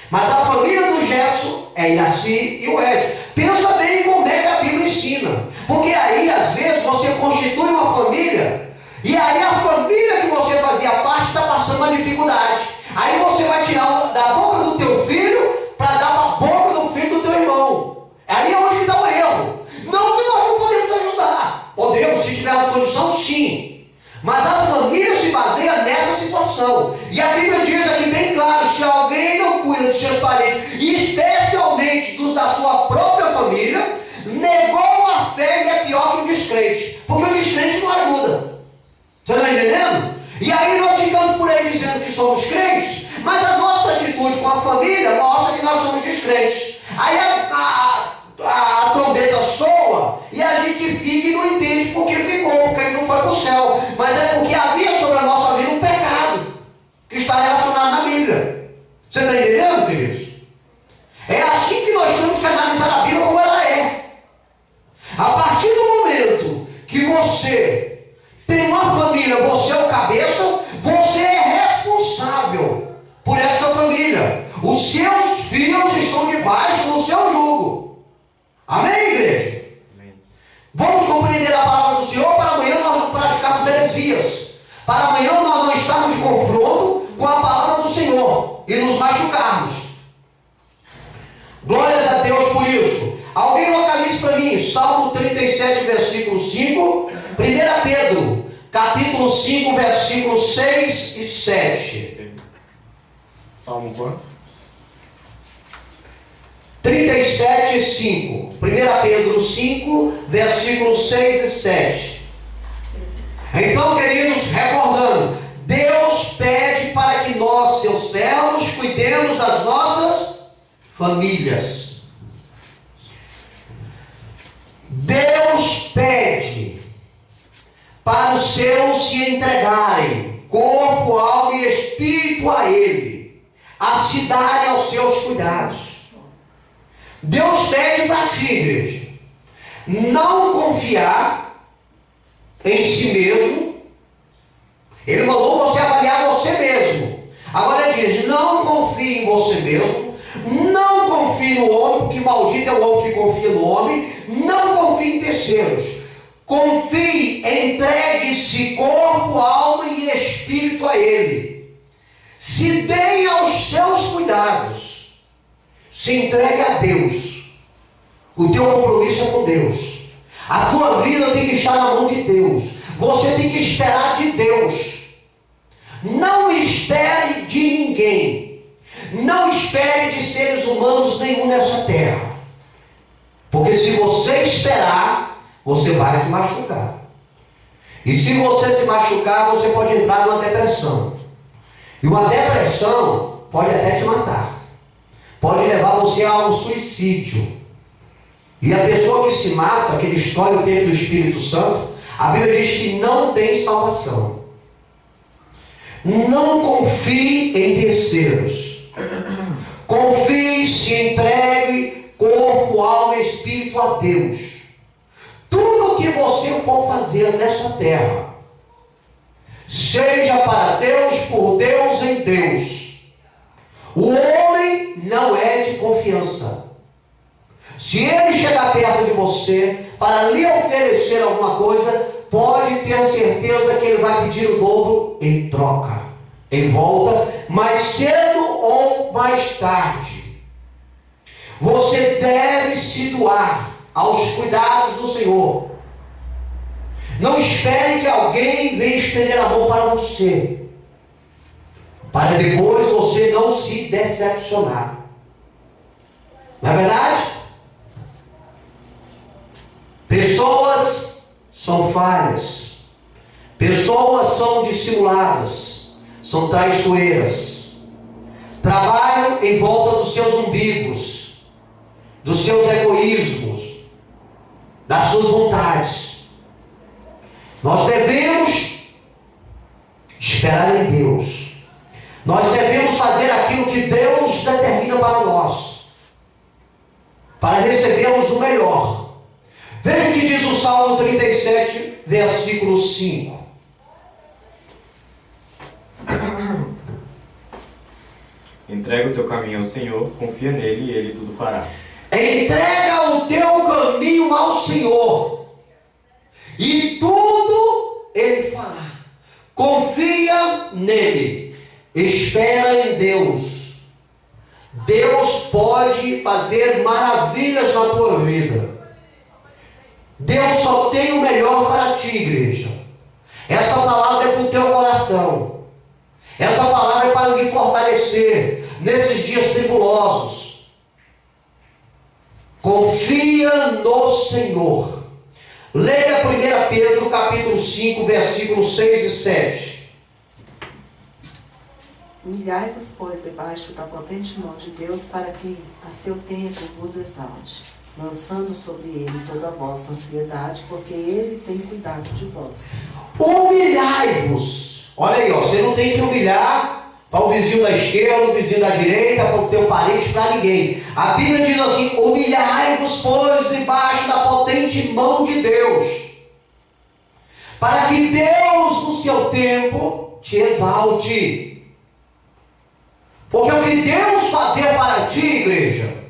Mas a família do Gerson é Iraci e o Edson. Pensa bem como é que a Bíblia ensina. Porque aí, às vezes, você constitui uma família, e aí a família que você fazia parte está passando uma dificuldade. Aí você vai tirar da boca do teu filho para dar para a boca do filho do teu irmão. Aí é onde dá o erro. Não que nós não podemos ajudar. Podemos, se tivermos condição, sim. Mas a família se baseia nessa situação. E a Bíblia diz aqui bem claro, se alguém não cuida dos seus parentes, e especialmente dos da sua própria família, negou a fé e é pior que o descrente. Porque o descrente não ajuda. Você está entendendo? E aí nós ficamos por aí dizendo que somos crentes, mas a nossa atitude com a família mostra que nós somos descrentes. Aí a trombeta soa e a gente fica e não entende porque ficou, porque ele não foi para o céu. Mas é porque havia sobre a nossa vida um pecado que está relacionado na Bíblia. Você está entendendo, queridos? É assim que nós temos que analisar a Bíblia como ela é. A partir do momento que você tem uma família, você é o cabeça, você é responsável por esta família. Os seus filhos estão debaixo do seu jugo. Amém, igreja? Amém. Vamos compreender a palavra do Senhor para amanhã nós não praticarmos heresias. Para amanhã nós não estarmos de confronto com a palavra do Senhor e nos machucarmos. Glórias a Deus por isso. Alguém localize para mim, Salmo 37, versículo 5, 1 Pedro, capítulo 5, versículos 6 e 7. Salmo quanto? 37, 5. 1 Pedro 5, versículos 6 e 7. Então, queridos, recordando, Deus pede para que nós, seus servos, cuidemos das nossas famílias. Deus pede para os seus se entregarem, corpo, alma e espírito a Ele, a se darem aos seus cuidados. Deus pede para ti, igreja, não confiar em si mesmo. Ele mandou você avaliar você mesmo. Agora ele diz, não confie em você mesmo, não confie no homem, porque maldito é o homem que confia no homem, não confie em terceiros. Confie, entregue-se corpo, alma e espírito a Ele. Se dê aos seus cuidados. Se entregue a Deus. O teu compromisso é com Deus. A tua vida tem que estar na mão de Deus. Você tem que esperar de Deus. Não espere de ninguém. Não espere de seres humanos nenhum nessa terra. Porque se você esperar, você vai se machucar. E se você se machucar, você pode entrar numa depressão. E uma depressão pode até te matar. Pode levar você ao suicídio. E a pessoa que se mata, que destrói o templo do Espírito Santo, a Bíblia diz que não tem salvação. Não confie em terceiros. Confie, se entregue, corpo, alma e espírito a Deus. Tudo que você for fazer nessa terra, seja para Deus, por Deus, em Deus. O homem não é de confiança. Se ele chegar perto de você para lhe oferecer alguma coisa, pode ter certeza que ele vai pedir o dobro em troca, em volta, mais cedo ou mais tarde. Você deve se doar aos cuidados do Senhor. Não espere que alguém venha estender a mão para você, para depois você não se decepcionar. Não é verdade? Pessoas são falhas. Pessoas são dissimuladas, são traiçoeiras, trabalham em volta dos seus umbigos, dos seus egoísmos, das suas vontades. Nós devemos esperar em Deus. Nós devemos fazer aquilo que Deus determina para nós, para recebermos o melhor. Veja o que diz o Salmo 37, versículo 5. Entrega o teu caminho ao Senhor, confia nele e ele tudo fará. Entrega o teu caminho ao Senhor, e tudo Ele fará. Confia nele, espera em Deus. Deus pode fazer maravilhas na tua vida. Deus só tem o melhor para ti, igreja. Essa palavra é para o teu coração. Essa palavra é para lhe fortalecer nesses dias tribulosos. Confia no Senhor. Leia 1 Pedro capítulo 5, versículos 6 e 7. Humilhai-vos, pois, debaixo da potente mão de Deus, para que a seu tempo vos exalte, lançando sobre ele toda a vossa ansiedade, porque ele tem cuidado de vós. Humilhai-vos. Olha aí, ó, você não tem que humilhar para o vizinho da esquerda, o vizinho da direita, para o teu parente, para ninguém. A Bíblia diz assim: humilhai-vos, pois, debaixo da potente mão de Deus, para que Deus, no seu tempo, te exalte. Porque o que Deus fazer para ti, igreja,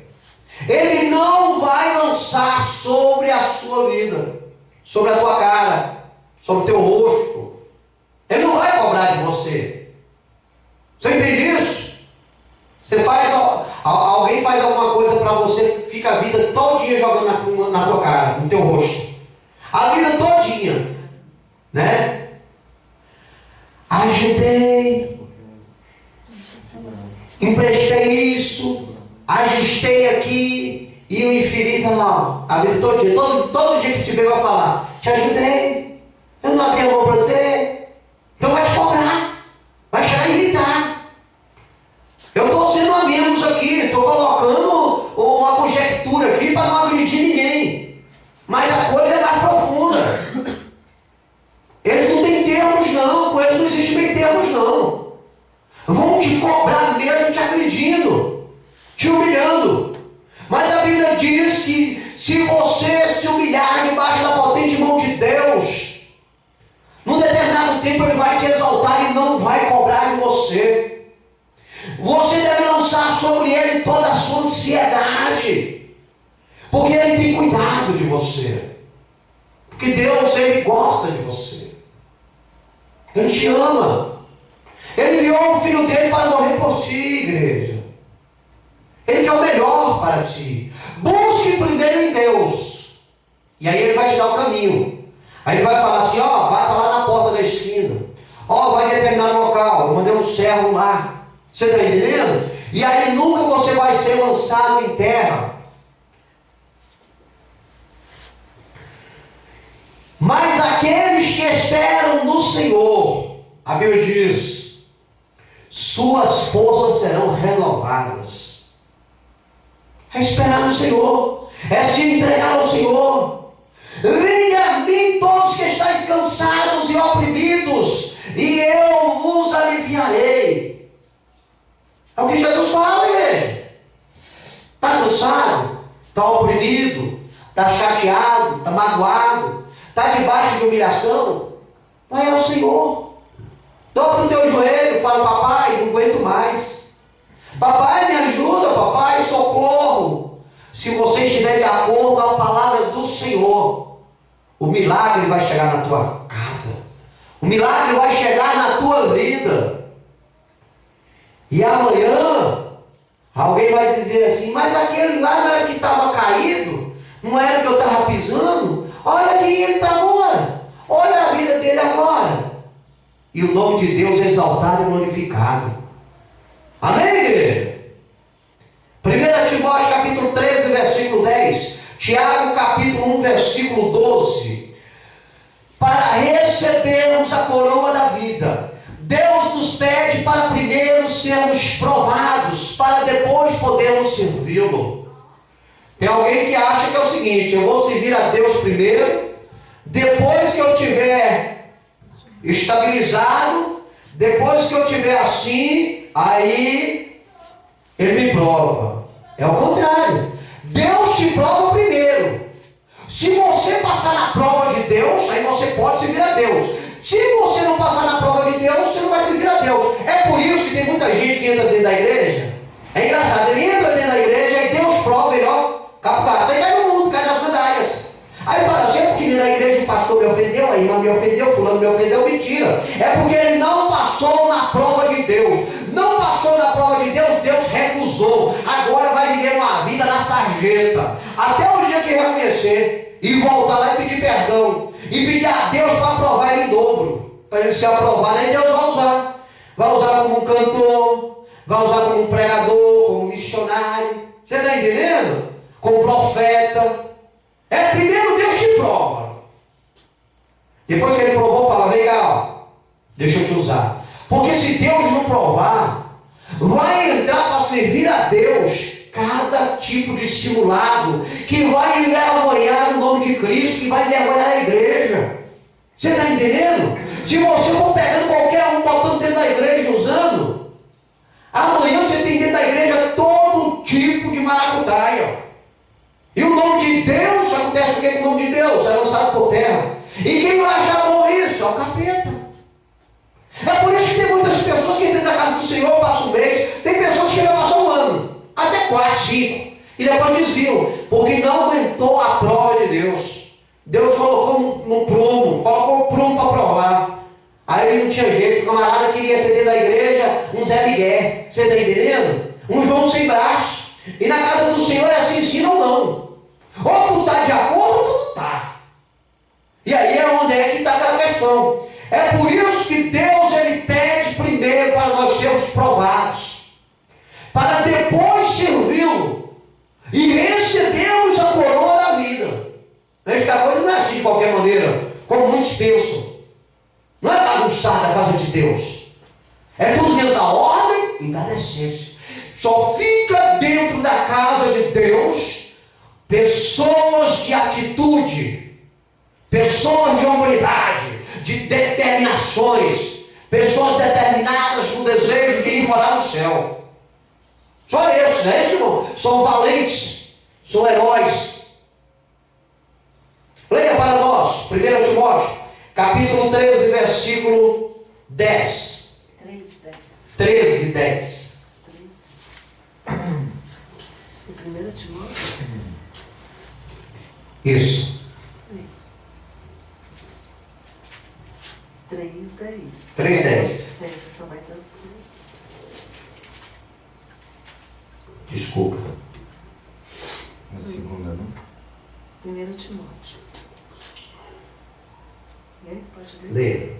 Ele não vai lançar sobre a sua vida, sobre a tua cara, sobre o teu rosto. Ele não vai cobrar de você. Você entende isso? Você faz, alguém faz alguma coisa para você, fica a vida todinha jogando na tua cara, no teu rosto. A vida todinha, né? Ajudei, emprestei isso, ajustei aqui, e o infeliz lá, a vida todinha, todo dia que te vê vai falar: te ajudei, eu não abri a mão para você, então vai te cobrar, vai chegar e gritar. Eu estou sendo a menos aqui, estou colocando uma conjectura aqui para não agredir ninguém. Mas a coisa é mais profunda. Eles não têm termos não, com eles não existe meio termos não. Vão te cobrar mesmo te agredindo, te humilhando. Mas a Bíblia diz que se você se humilhar debaixo da potente mão de Deus, num determinado tempo Ele vai te exaltar e não vai cobrar de você. Você deve lançar sobre Ele toda a sua ansiedade, porque Ele tem cuidado de você, porque Deus, Ele gosta de você, Ele te ama. Ele enviou o Filho dele para morrer por ti, igreja. Ele quer o melhor para ti. Busque primeiro em Deus, e aí Ele vai te dar o caminho. Aí Ele vai falar assim: ó, vai para lá na porta da esquina, ó, vai em determinado local, eu mandei um servo lá. Você está entendendo? E aí nunca você vai ser lançado em terra. Mas aqueles que esperam no Senhor, a Bíblia diz, suas forças serão renovadas. É esperar no Senhor, é se entregar ao Senhor. Venha a mim todos que estáis cansados e oprimidos, e eu vos aliviarei. É o que Jesus fala, igreja. Está cansado? Está oprimido? Está chateado? Está magoado? Está debaixo de humilhação? Vai ao Senhor. Dobra o teu joelho, fala: papai, não aguento mais. Papai, me ajuda, papai, socorro. Se você estiver de acordo com a palavra do Senhor, o milagre vai chegar na tua casa. O milagre vai chegar na tua vida. E amanhã, alguém vai dizer assim: mas aquele lá não era que estava caído? Não era que eu estava pisando? Olha quem ele está agora. Olha a vida dele agora. E o nome de Deus é exaltado e glorificado. Amém, igreja? 1 Timóteo capítulo 13, versículo 10. Tiago capítulo 1, versículo 12. Para recebermos a coroa da vida, Deus nos pede para primeiro sermos provados, para depois podermos servi-lo. Tem alguém que acha que é o seguinte: eu vou servir a Deus primeiro, depois que eu tiver estabilizado, depois que eu tiver assim, aí Ele me prova. É o contrário. Deus te prova primeiro. Se você passar na prova de Deus, aí você pode servir a Deus. Se você não passar na prova de Deus, você não vai servir a Deus. É por isso que tem muita gente que entra dentro da igreja. É engraçado, ele entra dentro da igreja e Deus prova ele, ó, capacata. Aí cai no mundo, cai nas medalhas. Aí fala assim: é porque dentro da igreja o pastor me ofendeu, a irmã me ofendeu, fulano me ofendeu. Mentira. É porque ele não passou na prova de Deus. Não passou na prova de Deus, Deus recusou. Agora vai viver uma vida na sarjeta. Até o dia que reconhecer e voltar lá e pedir perdão. E pedir a Deus para aprovar ele em dobro. Para ele ser aprovado, aí Deus vai usar. Vai usar como um cantor, vai usar como um pregador, como um missionário. Você está entendendo? Como profeta. É primeiro Deus te prova. Depois que ele provou, fala: vem cá, ó, deixa eu te usar. Porque se Deus não provar, vai entrar para servir a Deus cada tipo de simulado que vai envergonhar o nome de Cristo, que vai envergonhar a igreja. Você está entendendo? Se você for pegando qualquer um, botando dentro da igreja, usando, amanhã você tem dentro da igreja todo tipo de maracutaia. E o nome de Deus, acontece o que com o nome de Deus? É lançado por terra. E quem vai achar bom isso? É o capeta. É por isso que tem muitas pessoas que entram na casa do Senhor, passam um mês. Tem pessoas que chegam a passar um ano, até 4, 5, e depois desviam, porque não aguentou a prova de Deus. Deus colocou no prumo, colocou o prumo para provar. Aí ele não tinha jeito, o camarada queria ser dentro da igreja um Zé Miguel. Você está entendendo? Um João sem braço. E na casa do Senhor é assim, sim ou não. Ou tu está de acordo ou tu não está. E aí é onde é que está aquela questão. É por isso que Deus, ele pede primeiro para nós sermos provados, para depois servi-lo e recebermos a coroa da vida. Veja que a coisa não é assim de qualquer maneira, como muitos pensam. Não é bagunçar da casa de Deus. É tudo dentro da ordem e da decência. Só fica dentro da casa de Deus pessoas de atitude, pessoas de hombridade, de determinações, pessoas determinadas com o desejo de ir morar no céu. Só esses, não é isso, irmão? São valentes, são heróis. Leia para nós, 1 Timóteo, capítulo 13, versículo 10. 13, 10. 1 Timóteo? Isso. 3:10. 3:10. A versão vai traduzir isso. Desculpa. Na segunda, não? 1 Timóteo. Pode ler? Lê.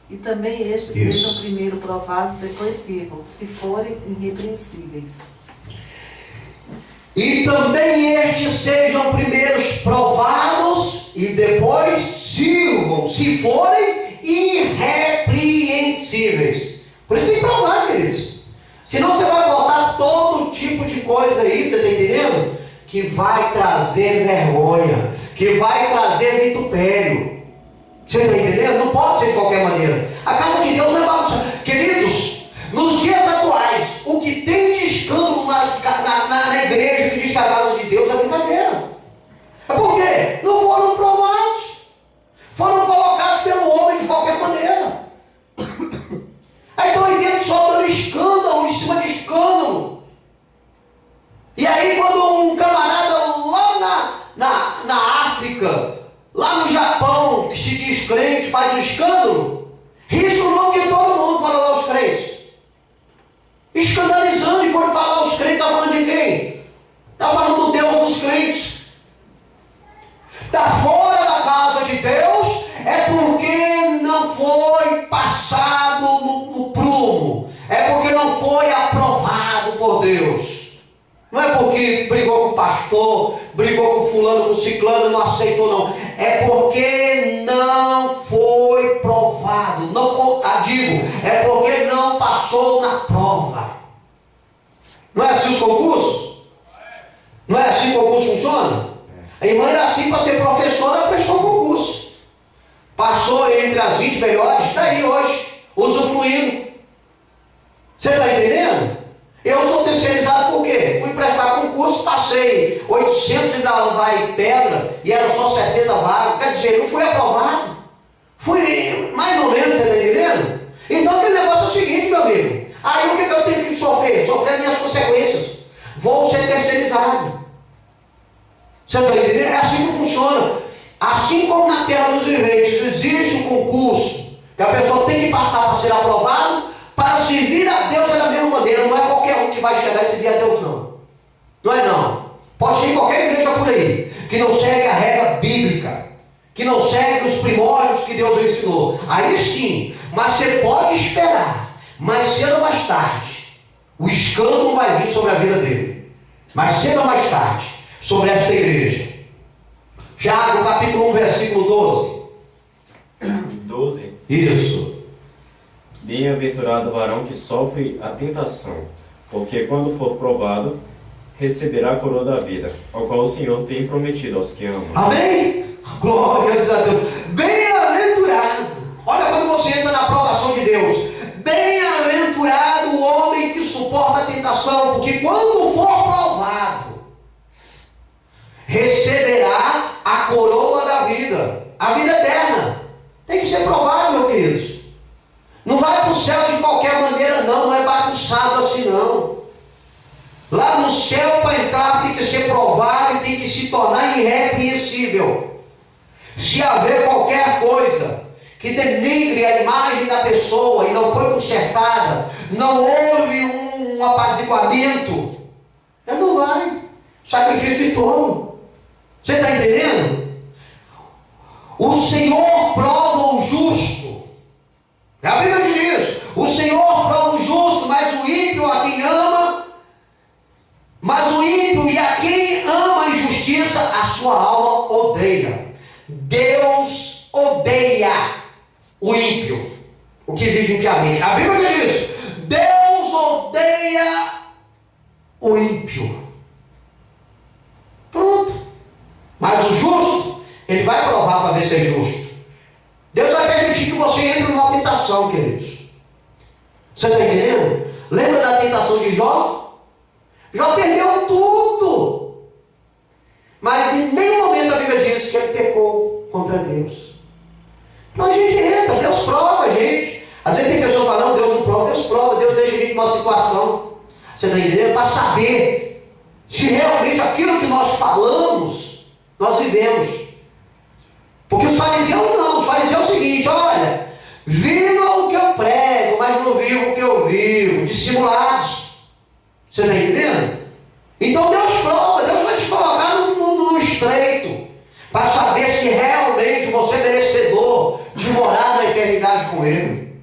E também estes Isso. sejam primeiro provados, depois sirvam, se forem irrepreensíveis. E também estes sejam primeiros provados e depois sirvam, se forem irrepreensíveis. Por isso tem que provar, queridos. Senão você vai botar todo tipo de coisa aí, você está entendendo? Que vai trazer vergonha, que vai trazer vitupério. Você está entendendo? Não pode ser de qualquer maneira. A casa de Deus não é bagunça. Queridos, nos dias atuais, o que tem de escândalo na igreja que diz que a casa de Deus é brincadeira. Por quê? Não foram provados. Foram colocados pelo homem de qualquer maneira. Aí estão aí dentro só dando escândalo, em cima de escândalo. E aí quando um camarada lá na África, lá no Japão, que se diz crente, faz um escândalo, risca o nome de todo mundo falando aos crentes. Escandalizando, e quando fala aos crentes, está falando de quem? Está falando do Deus dos crentes. Está fora da casa de Deus, é porque não foi passado no prumo, é porque não foi aprovado por Deus. Não é porque brigou com o pastor, brigou com fulano, com ciclano, não aceitou não. É porque não foi é porque não passou na prova. Não é assim os concursos? Não é assim que o concurso funciona? A irmã era assim para ser professora, prestou concurso. Passou entre as 20 melhores, está aí hoje, usufruindo. Você está entendendo? Eu sou terceirizado por quê? Fui prestar concurso, passei 800 da vai pedra e era só 60 vagas. Quer dizer, não fui aprovado. Fui mais ou menos, você está entendendo? Então aquele negócio é o seguinte, meu amigo. Aí o que eu tenho que sofrer? Sofrer as minhas consequências. Vou ser terceirizado. Você está entendendo? É assim que funciona. Assim como na terra dos viventes existe um concurso que a pessoa tem que passar para ser aprovado, para servir a Deus é da mesma maneira. Não é qualquer um que vai chegar e servir a Deus, não. Não é não. Pode ser em qualquer igreja por aí, que não segue a regra bíblica, que não segue os primórdios que Deus ensinou. Aí sim, mas você pode esperar, mais cedo ou mais tarde, o escândalo vai vir sobre a vida dele. Mais cedo ou mais tarde, sobre esta igreja. Tiago, capítulo 1, versículo 12. 12. Isso. Bem-aventurado o varão que sofre a tentação, porque quando for provado, receberá a coroa da vida, ao qual o Senhor tem prometido aos que amam. Amém? Glórias a Deus. Bem-aventurado. Olha quando você entra na aprovação de Deus. Bem-aventurado o homem que suporta a tentação, porque quando for provado, receberá a coroa da vida. A vida eterna. Tem que ser provado, meus queridos. Não vai para o céu de qualquer maneira, não. Não é bagunçado assim, não. Lá no céu, para entrar, tem que ser provado e tem que se tornar irrepreensível. Se haver qualquer coisa que denigre a imagem da pessoa e não foi consertada, não houve um apaziguamento, ele não vai. Sacrifício de tolo. Você está entendendo? O Senhor prova o justo. A Bíblia diz: o Senhor prova o justo, mas o ímpio a quem ama, mas o ímpio e a quem ama a injustiça, a sua alma odeia. Deus odeia o ímpio, o que vive impiamente. A Bíblia diz: Deus odeia o ímpio. Pronto. Mas o justo, ele vai provar para ver se é justo. Deus vai permitir que você entre numa tentação, queridos. Você está entendendo? Lembra da tentação de Jó? Jó perdeu tudo. Mas em nenhum momento a Bíblia diz que ele pecou contra Deus. Então a gente entra, Deus prova a gente. Às vezes tem pessoas falando: Deus não prova. Deus prova, Deus deixa a gente numa situação. Você está entendendo? Para saber se realmente aquilo que nós falamos, nós vivemos. Porque os fariseus não. Os fariseus é o seguinte: olha, viva o que eu prego, mas não vivo o que eu vivo. Dissimulados. Você está entendendo? Então Deus prova, Deus vai te colocar no estreito, para saber se realmente você é merecedor de morar na eternidade com Ele.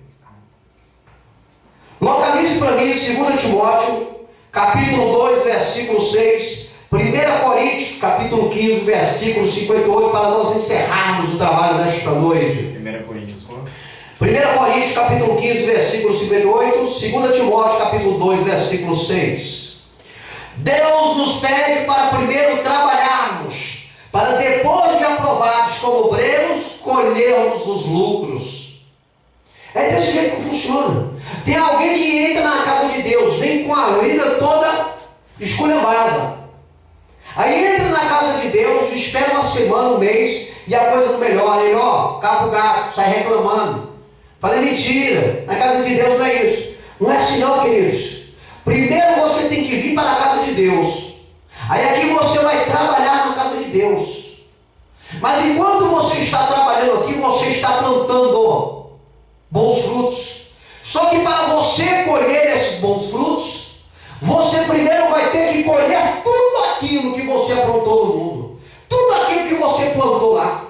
Localize para mim 2 Timóteo, capítulo 2, versículo 6, 1 Coríntios, capítulo 15, versículo 58, para nós encerrarmos o trabalho desta noite. 1 Coríntios 4. 1 Coríntios, capítulo 15, versículo 58, 2 Timóteo, capítulo 2, versículo 6. Deus nos pede para primeiro trabalharmos, para depois de aprovados como obreiros, colhermos os lucros. É desse jeito que funciona. Tem alguém que entra na casa de Deus, vem com a vida toda esculhambada. Aí entra na casa de Deus, espera uma semana, um mês, e a coisa não melhora. Ele, capa o gato, sai reclamando. Fala: mentira, na casa de Deus não é isso. Não é assim não, queridos. Primeiro você tem que vir para a casa de Deus. Aí aqui você vai trabalhar na casa de Deus. Mas enquanto você está trabalhando aqui, você está plantando bons frutos. Só que para você colher esses bons frutos, você primeiro vai ter que colher tudo aquilo que você aprontou no mundo. Tudo aquilo que você plantou lá.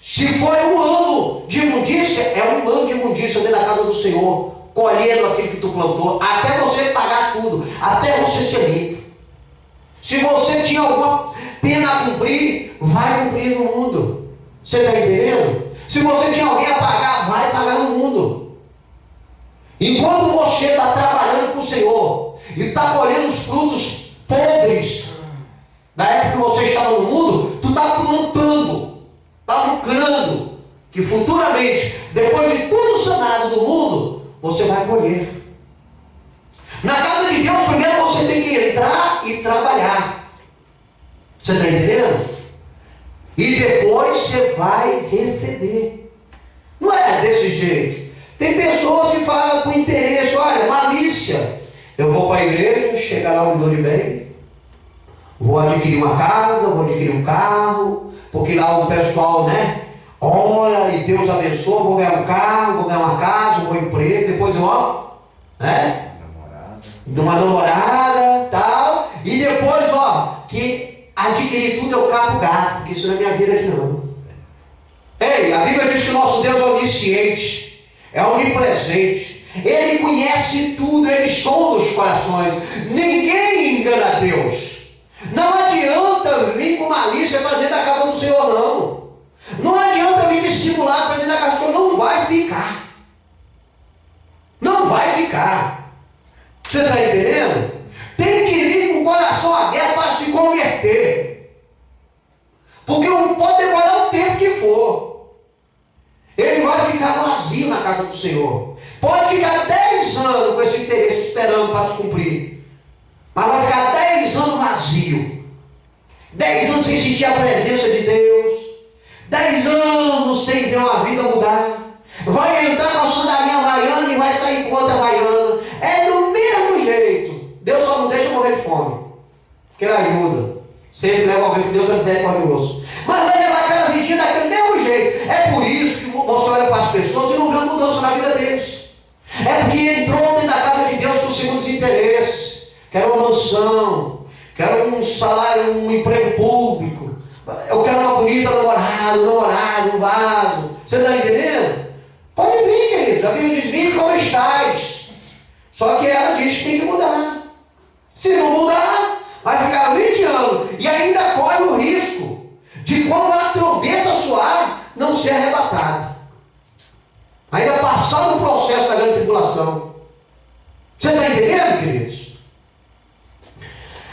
Se foi um ano de imundícia, é um ano de imundícia dentro da casa do Senhor, colhendo aquilo que tu plantou, até você pagar tudo, até você ser limpo. Se você tinha alguma pena a cumprir, vai cumprir no mundo. Você está entendendo? Se você tinha alguém a pagar, vai pagar no mundo. Enquanto você está trabalhando com o Senhor e está colhendo os frutos podres da época que você estava no mundo, tu está plantando, está lucrando, que futuramente, depois de tudo sanado do mundo, você vai colher. Na casa de Deus, primeiro você tem que entrar e trabalhar. Você está entendendo? E depois você vai receber. Não é desse jeito. Tem pessoas que falam com interesse, olha, malícia. Eu vou para a igreja, chega lá um dor de bem, vou adquirir uma casa, vou adquirir um carro, porque lá o pessoal, né, ora e Deus abençoa, vou ganhar um carro, vou ganhar uma casa, um bom emprego, depois eu, ó, né? Uma namorada, tal, e depois, ó, que adquirir tudo eu cago gato, porque isso não é minha vida aqui não. Ei, a Bíblia diz que o nosso Deus é onisciente, é onipresente, Ele conhece tudo, Ele sonda os corações, ninguém engana Deus. Não adianta vir com malícia para dentro da casa do Senhor, não. Não adianta vir dissimular para dentro da casa do Senhor, não vai ficar. Não vai ficar. Você está entendendo? Tem que vir com o coração aberto para se converter. Porque pode demorar o tempo que for. Ele vai ficar vazio na casa do Senhor. Pode ficar 10 anos com esse interesse esperando para se cumprir. Mas vai ficar 10 anos vazio. 10 anos sem sentir a presença de Deus. 10 anos sem ver uma vida mudar. Vai entrar com a sandalinha havaiana e vai sair com outra havaiana. É do mesmo jeito. Deus só não deixa morrer de fome. Porque Ele ajuda. Sempre leva alguém que Deus vai dizer glorioso. Mas vai levar aquela vidinha daquele mesmo jeito. É por isso que você olha para as pessoas e não vê uma mudança na vida deles. É porque entrou dentro da casa de Deus com segundos interesses. Quero uma mansão. Quero um salário, um emprego público. Eu quero uma bonita namorado, um vaso. Você está entendendo? Pode vir, queridos. A Bíblia diz, vinde como estáis. Só que ela diz que tem que mudar. Se não mudar, vai ficar 20 anos. E ainda corre o risco de quando a trombeta soar, não ser arrebatada. Ainda passar no processo da grande tribulação. Você está entendendo, queridos?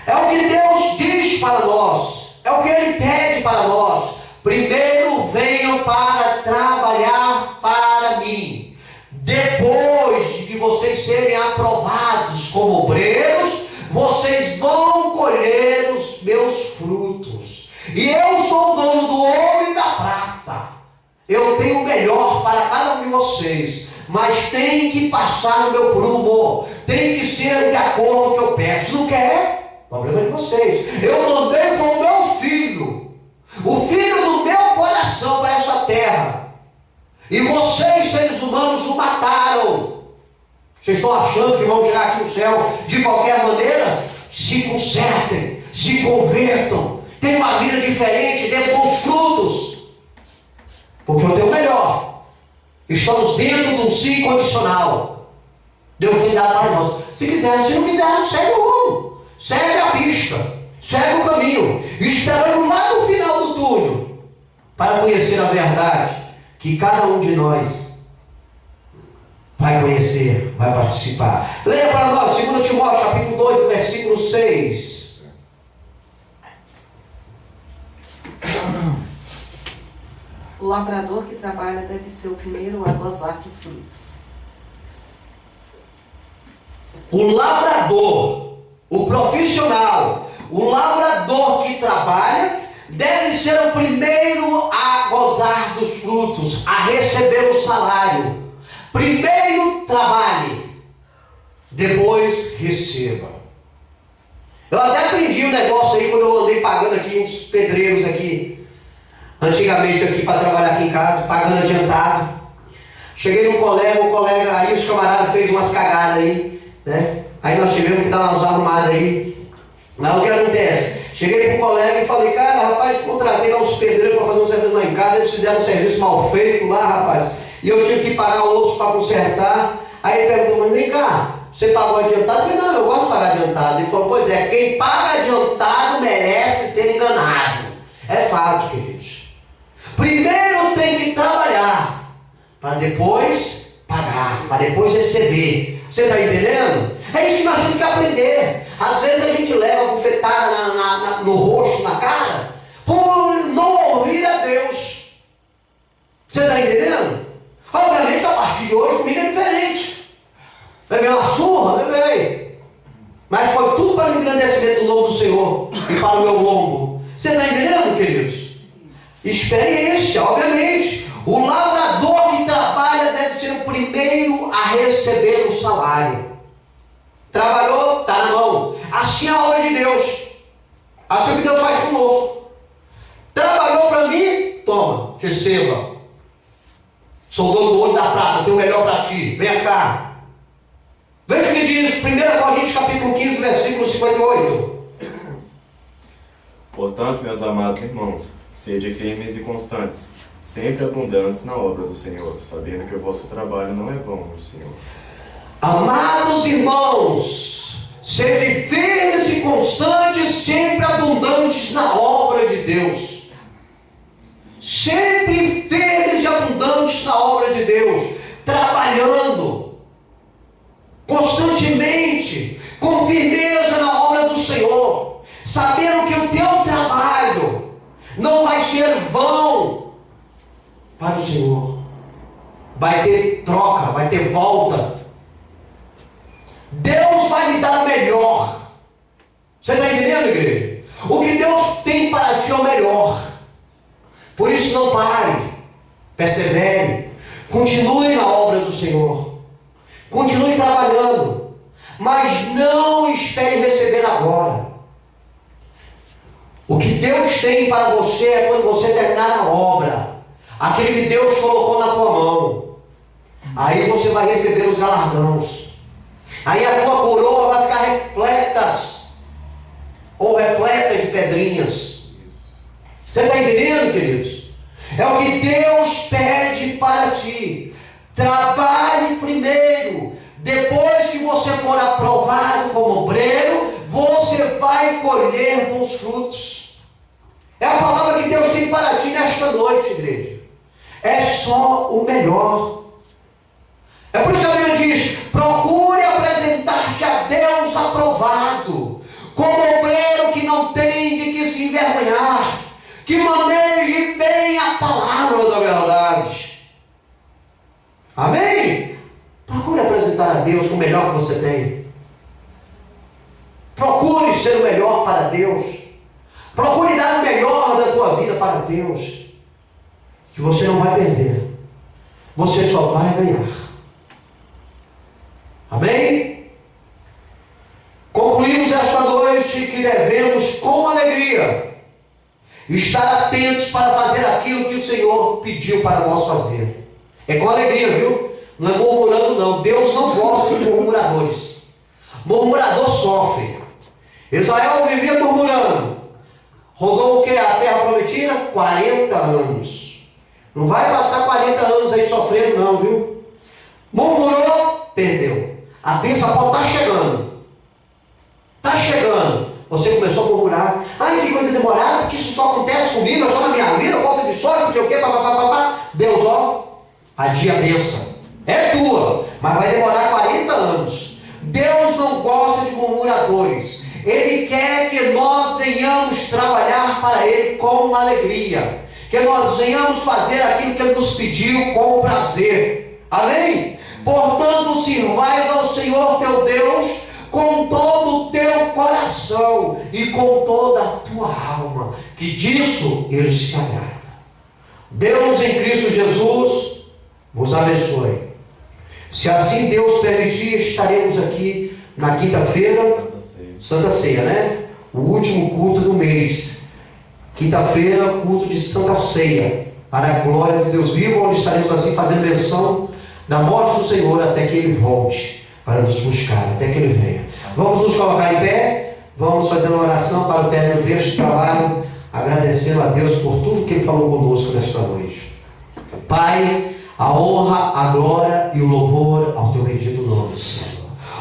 É o que Deus diz para nós. É o que Ele pede para nós. Primeiro venham para trabalhar para mim. Depois de que vocês serem aprovados como obreiros, vocês vão colher os meus frutos. E eu sou o dono do ouro e da prata. Eu tenho o melhor para cada um de vocês. Mas tem que passar no meu prumo. Tem que ser de acordo com o que eu peço. Não quer? O problema é de vocês. Eu mandei com o meu filho. O filho do meu coração para essa terra. E vocês, seres humanos, o mataram. Vocês estão achando que vão chegar aqui no céu de qualquer maneira? Se consertem, se convertam, tenham uma vida diferente, dê bons frutos. Porque eu tenho o melhor. Estamos dentro de um sim condicional. Deus tem dado para nós. Se quiser, se não quiser, segue o rumo, segue a pista, segue o caminho, esperando lá no final do túnel, para conhecer a verdade, que cada um de nós vai conhecer, vai participar. Leia para nós, 2 Timóteo, capítulo 2, versículo 6. O lavrador que trabalha deve ser o primeiro a gozar dos frutos. O lavrador, o profissional, o lavrador que trabalha, deve ser o primeiro a gozar dos frutos, a receber o salário. Primeiro trabalhe, depois receba. Eu até aprendi um negócio aí quando eu andei pagando aqui uns pedreiros aqui, antigamente aqui para trabalhar aqui em casa, pagando adiantado. Cheguei no colega, aí os camaradas fez umas cagadas aí, né? Aí nós tivemos que dar umas arrumadas aí. Mas o que acontece? Cheguei para um colega e falei, cara, rapaz, contratei lá uns pedreiros para fazer um serviço lá em casa, eles fizeram um serviço mal feito lá, rapaz, e eu tive que pagar outros para consertar. Aí ele perguntou, mas vem cá, você pagou adiantado? Eu falei, não, eu gosto de pagar adiantado. Ele falou, pois é, quem paga adiantado merece ser enganado. É fato, queridos. Primeiro tem que trabalhar, para depois pagar, para depois receber. Você está entendendo? É isso que nós temos que aprender. Às vezes a gente leva a bufetada no rosto, na cara, por não ouvir a Deus. Você está entendendo? Obviamente, a partir de hoje, comigo é diferente. Levei uma surra, levei. Mas foi tudo para o engrandecimento do nome do Senhor e para o meu lombo. Você está entendendo, queridos? Experiência, obviamente. O lavrador que trabalha deve ser o primeiro a receber o salário. Trabalhou, está na mão. Assim é a obra de Deus. Assim é o que Deus faz conosco. Trabalhou para mim, toma, receba. Sou dono do olho da prata, tenho o melhor para ti. Venha cá. Veja o que diz 1 Coríntios capítulo 15, versículo 58. Portanto, meus amados irmãos, sede firmes e constantes, sempre abundantes na obra do Senhor, sabendo que o vosso trabalho não é vão no Senhor. Amados irmãos, sede firmes e constantes, sempre abundantes na obra de Deus. Sempre firmes e abundantes na obra de Deus, trabalhando constantemente, com firmeza na obra do Senhor, sabendo que o teu trabalho não vai ser vão para o Senhor. Vai ter troca, vai ter volta. Deus vai lhe dar o melhor. Você está entendendo, igreja? O que Deus tem para ti é o melhor. Por isso não pare, persevere, continue na obra do Senhor, continue trabalhando, mas não espere receber agora. O que Deus tem para você é quando você terminar a obra, aquele que Deus colocou na tua mão. Aí você vai receber os galardões. Aí a tua coroa vai ficar repleta de pedrinhas. Você está entendendo, queridos? É o que Deus pede para ti. Trabalhe primeiro. Depois que você for aprovado como obreiro, você vai colher bons frutos. É a palavra que Deus tem para ti nesta noite, igreja. É só o melhor. É por isso que a Bíblia diz: procure apresentar-te a Deus aprovado, como obreiro que não tem de que se envergonhar, que maneje bem a palavra da verdade. Amém? Procure apresentar a Deus o melhor que você tem. Procure ser o melhor para Deus. Procure dar o melhor da tua vida para Deus, que você não vai perder, você só vai ganhar. Amém? Concluímos esta noite que devemos, com alegria, estar atentos para fazer aquilo que o Senhor pediu para nós fazer. É com alegria, viu? Não é murmurando, não. Deus não gosta de murmuradores. Murmurador sofre. Israel vivia murmurando. Rodou o que? A terra prometida? 40 anos. Não vai passar 40 anos aí sofrendo, não, viu? Murmurou, perdeu. A bênção pode estar chegando. Está chegando. Você começou a murmurar. Ai, que coisa demorada, porque isso só acontece comigo, é só na minha vida, falta de sorte, não sei o quê, papapá. Deus, ó, adia a bênção. É tua, mas vai demorar 40 anos. Deus não gosta de murmuradores. Ele quer que nós venhamos trabalhar para Ele com alegria. Que nós venhamos fazer aquilo que Ele nos pediu com prazer. Amém? Portanto, sirvais ao Senhor teu Deus com todo o teu coração e com toda a tua alma, que disso Ele se agrada. Deus em Cristo Jesus vos abençoe. Se assim Deus permitir, estaremos aqui na quinta-feira, Santa Ceia, né? O último culto do mês. Quinta-feira, culto de Santa Ceia, para a glória de Deus vivo, onde estaremos assim fazendo menção da morte do Senhor até que Ele volte para nos buscar, até que Ele venha. Vamos nos colocar em pé, vamos fazer uma oração para o término deste trabalho, agradecendo a Deus por tudo que Ele falou conosco nesta noite. Pai, a honra, a glória e o louvor ao teu bendito nome, Senhor.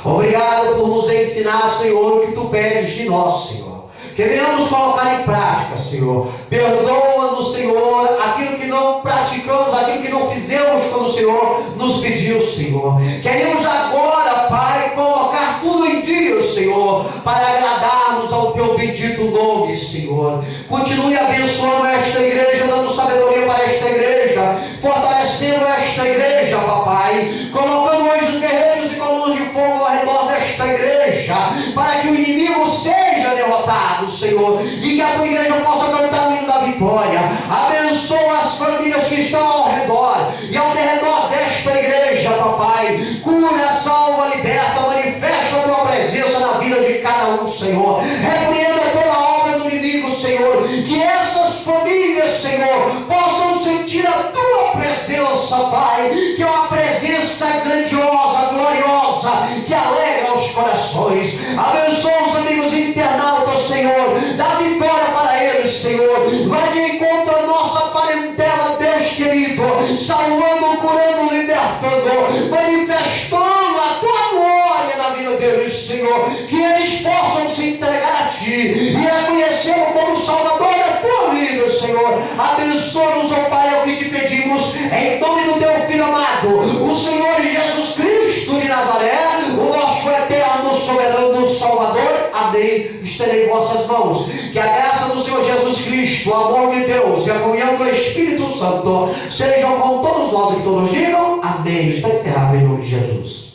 Obrigado por nos ensinar, Senhor, o que tu pedes de nós, Senhor. que venhamos colocar em prática, Senhor. Perdoa-nos, Senhor, aquilo que não praticamos, aquilo que não fizemos quando o Senhor nos pediu, Senhor. Queremos agora, Pai, colocar tudo em Ti, Senhor, para agradarmos ao Teu bendito nome, Senhor. Continue abençoando esta igreja, dando sabedoria para esta igreja, fortalecendo esta igreja, papai, colocando anjos guerreiros e colunas de fogo ao redor desta igreja, para que o inimigo seja derrotado, Senhor, e que a Tua igreja possa cantar o hino da vitória. Abençoa as famílias que estão ao redor e ao redor desta igreja, papai. Cura, salva, liberta, manifesta a Tua presença na vida de cada um, Senhor. Repreenda toda a obra do inimigo, Senhor. Que essas famílias, Senhor, possam sentir a Tua presença, Pai. Que é uma presença grandiosa, gloriosa, que alegra os corações. Abençoa os amigos internautas, Senhor. Dá vitória para eles, Senhor. Vai de encontro à nossa parentela, Deus querido, salvando, curando, libertando, manifestando a Tua glória na vida deles, Senhor. Que eles possam se entregar a Ti e reconhecê-lo como Salvador da Tua vida, Senhor. Abençoa-nos, ó Pai, é o que te pedimos, em nome do Teu Filho amado, o Senhor Jesus Cristo de Nazaré, o nosso eterno, soberano Salvador. Amém. Estendei vossas mãos. Que a graça do Senhor Jesus Cristo, o amor de Deus e a comunhão do Espírito Santo sejam com todos nós e todos digam amém. Está encerrado em nome de Jesus.